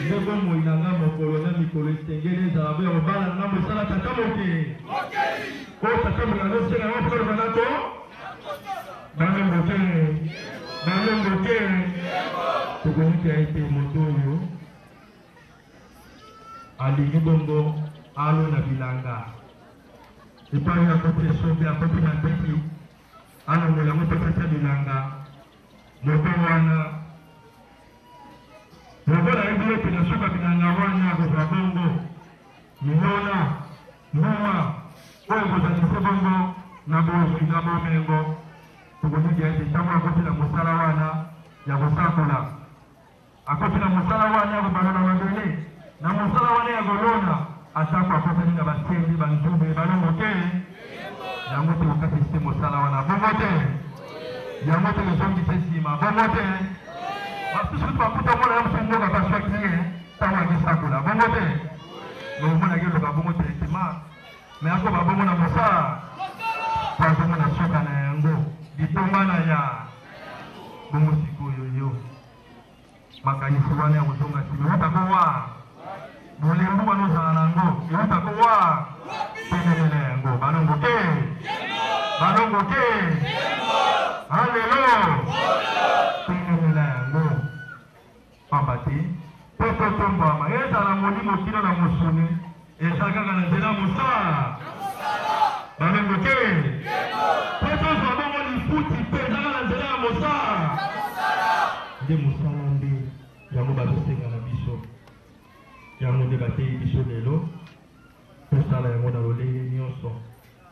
Je vois moi, il y a un colonel Nicolas Tengele, il y a un bal à l'homme pour les Tata Oké. Oh, Tata Oké, c'est un peu le manato. Ballon Oké. Tokomi qui a été motoyo alingi bongo alo na bilanga ipani ya kote sobe ya kote na teki ano mola moto pesa bilanga moto wana mokola ebile pina suka bilanga wana kwa bongo minona muma oyo kozalisa bongo na bosi na bomengo tokomi qui a été chamwa kote na mosala wana ya kosakola akoti na musala wana ya kubalona mabele na musala wana ya golona ashaku akoti na basendi banjube Ballon Oké yango te okati se musala wana bongote yango te zongi tesima bongote basusu bakuta mona ya msungo ka pashakiye tawa gisakola bongote no mona gelo ka bongote estima me ako babongo na musala pazo mona soka na yango ditomba na ya bongo sikoyo yo makanisi wana ya kozonga nsima eutako wa bolembu banozala nango eutako wa penenele yango banongo te balongo te alelo penenele yango pamba te po totombama ezala molimo kino na mosuni ezala kaka na nzela mosala balongo te po tozwa bongo lifuti mpe ezala na nzela ya mosala nde mosala nde yango bazosenga na biso yango nde bateyi biso lelo tosala yango na lolenge nyonso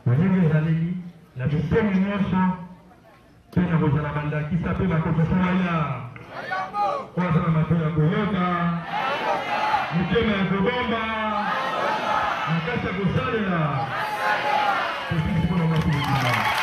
lolenge ezaleli na biteni nyonso mpe na kozala bandakisa mpe bakokosala kozala mato ya koyoka mitema ya kobomba makasi ya kosalela tosisi mpona makulukima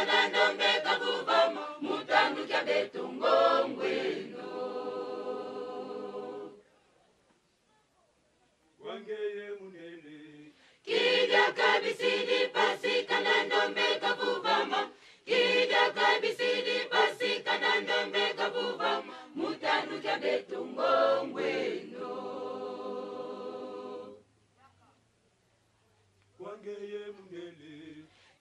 kanando meka buvama mutandu kya betungongweno wangeye munene kija kabisidi pasi kanando meka buvama kija kabisidi pasi kanando meka buvama mutandu kya betungongweno wangeye munene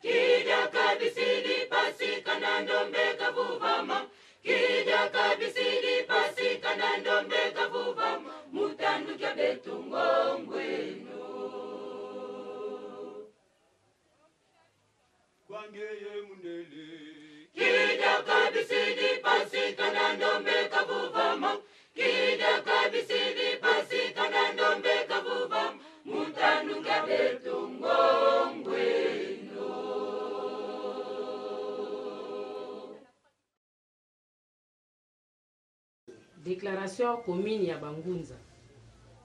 kija kabisidi pasi kanando meka buvama kija kabisidi pasi kanando meka buvama mutandu kya betungongweno wangeye munene kija kabisidi pasi kanando meka buvama kija kabisidi pasi kanando meka buvama mutandu kya betungongweno Déclaration commune ya Bangunza.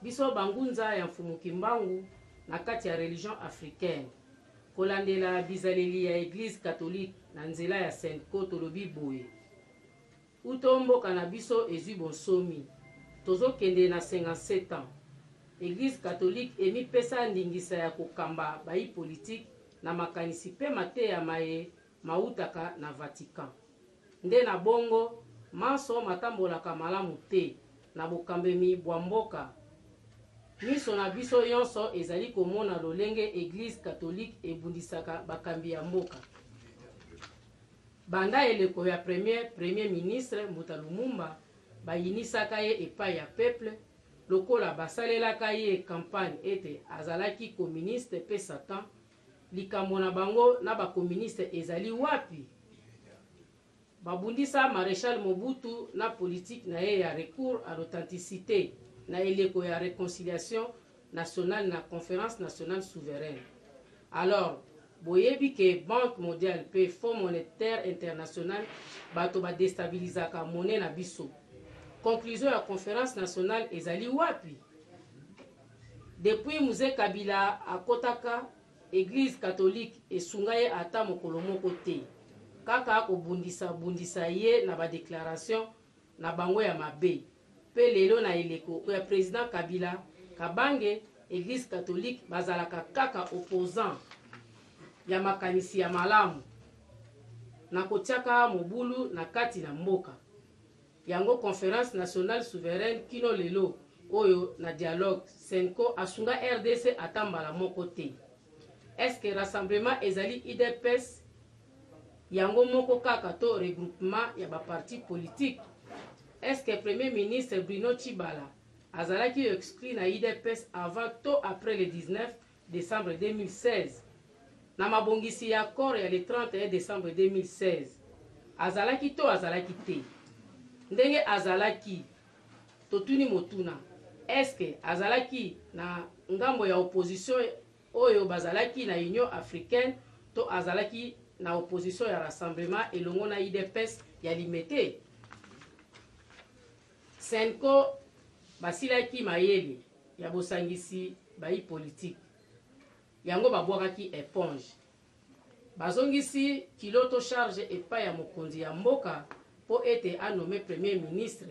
Biso Bangunza ya mfumuki mbangu na kati ya religion africaine. Kolandela bizaleli ya Église catholique na nzela ya Saint-Co tolobi boye. Utomboka na biso ezwi bonsomi. Tozokende na 57 ans. Église catholique emipesa ndingisa ya kokamba bayi politique na makanisi pe mateya maye mautaka na Vatican. Nde na bongo maso matambolaka malamu te na bokambemi bwa mboka. Miso na biso yonso ezali komona lolenge Église catholique ebundisaka bakambi ya mboka. Banda eleko ya premier ministre Mbuta Lumumba bayinisaka ye epai ya peuple lokola basalelaka ye campagne ete azalaki communiste pe Satan. Likambo na bango na bakomuniste ezali wapi? Babundisa Maréchal Mobutu na politique na ye ya recours à l'authenticité na eleko ya réconciliation nationale na conférence nationale souveraine. Alors, boyebi ke Banque mondiale pe Fonds monétaire international bato ba déstabilisaka monnaie na biso. Conclusion ya conférence nationale ezali wapi? Depuis Mzee Kabila akotaka Église catholique esunga ye ata mokolo moko te. Kaka bundisa ye na ba déclaration na bango ya mabe. Pe lelo na eleko ya président Kabila kabange Église catholique bazalaka kaka opposant ya makanisi ya malamu na kotiaka mobulu na kati na mboka. Yango conférence nationale souveraine kino lelo oyo na dialogue Senko asunga RDC atambala moko te. Est-ce que rassemblement ezali IDPS yango moko kaka to regroupement ya ba parti politique? Est-ce que premier ministre Bruno Tshibala azalaki exclu na IDPS avant to après le 19 décembre 2016? Na mabongisi ya accord ya le 31 décembre 2016 azalaki to azalaki te? Ndenge azalaki totuni motuna, est-ce que azalaki na ngambo ya opposition oyo bazalaki na Union africaine to azalaki na opposition ya rassemblement elongo na IDPS ya limité? Senko basilaki mayele ya bosangisi bayi politique yango babwakaki éponge bazongisi kiloto charge epai ya mokonzi ya mboka po ete anome premier ministre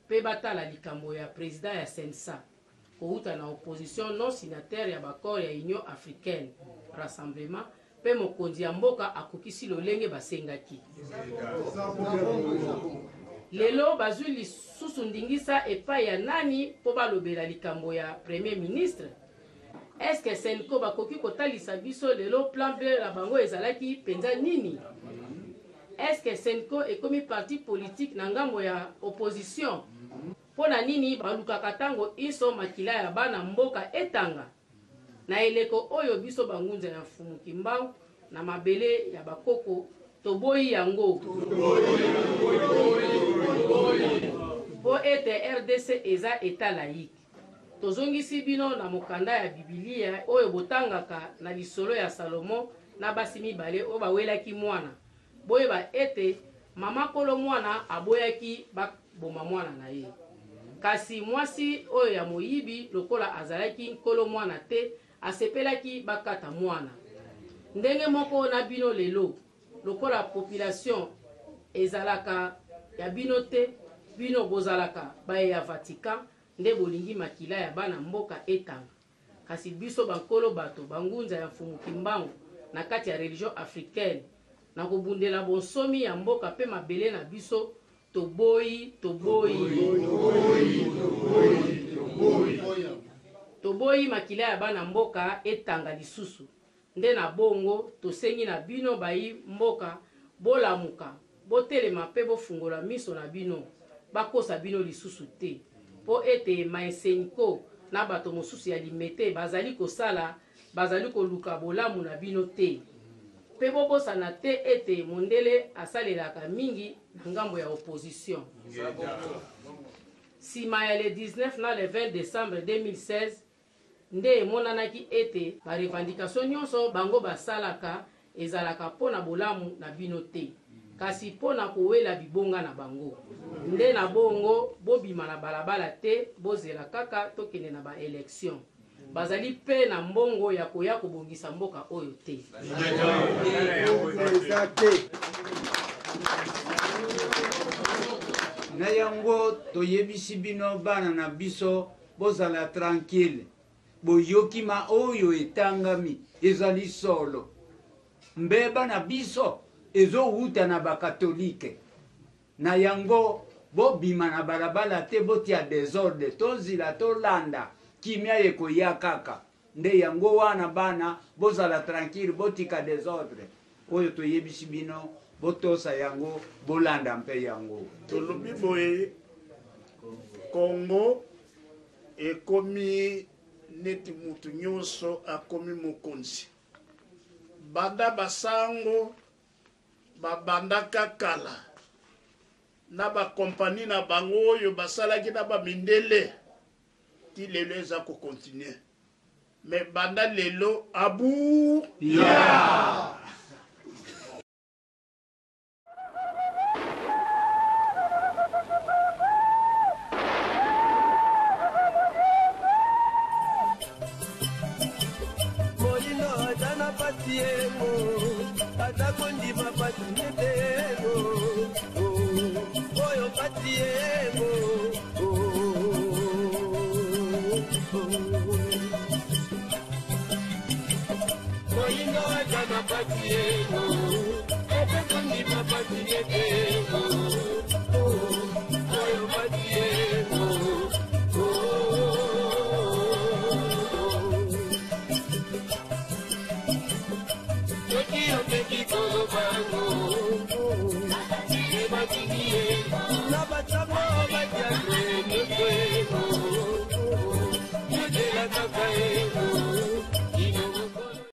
pe batala likambo ya président ya Sensa kouta na opposition non signataire ya bakor ya Union africaine rassemblement pe mokonzi ya mboka akokisi lolenge basengaki. Lelo bazwi lisusu ndingisa epai ya nani po balobela likambo ya premier ministre? Est-ce que Senko bakoki kotalisa biso lelo plan B la bango ezalaki penza nini? Est-ce que Senko ekomi parti politique na ngambo ya opposition? Pona nini balukaka tango iso makila ya bana mboka etanga? Na eleko oyo biso Bangunza ya mfumuki mbangu na mabele ya bakoko toboyi yango. Po ete RDC eza état laïque. Tozongisi bino na mokanda ya Biblia oyo botangaka na lisolo ya Salomo na basi mibale oyo bawelaki mwana. Boyeba ete mama kolo mwana aboyaki bakboma mwana na ye. Kasi mwasi oyo ya moyibi lokola azalaki nkolo mwana te asepelaki bakata mwana. Ndenge moko na bino lelo lokola population ezalaka ya bino te bino bozalaka baye ya Vatican nde bolingi makila ya bana mboka etanga kasi biso bankolo bato bangunza ya mfumu kimbangu na kati ya religion africaine na kobundela bonsomi ya mboka pe mabele na biso toboyi makila ya bana mboka etanga lisusu nde na bongo tosengi na bino bayi mboka bolamuka botelema pe bofungola miso na bino bakosa bino lisusu te po ete maeseniko na bato mosusu ya limete bazali kosala bazali koluka bolamu na bino te pe bobosana te ete mondele asalelaka mingi na ngambo ya opposition. Sima ya le 19 na le 20 décembre 2016 nde emonanaki ete barevendication nyonso bango basalaka ezalaka mpona bolamu na bino te kasi mpona kowela bibonga na bango nde na bongo bobima na balabala te bozela kaka tokende na baélection bazali pe na mbongo ya koya kobongisa mboka oyo te. Na yango toyebisi bino bana na biso bozala tranquille boyokima oyo etangami ezali solo mbeba na biso ezowuta na bakatolike na yango bobima na balabala te botia desordre tozila tolanda kimia ekoya kaka nde yango wana bana bozala tranquille botika desordre oyo toyebisi bino botosa yango bolanda mpe yango. Tolobi boye Congo ekomi neti mutu nyonso akomi mokonzi banda basango babandaka kala na bakompani na bango oyo basalaki na bamindele ti lelo eza kokontinue me banda lelo abu ya Nabachabo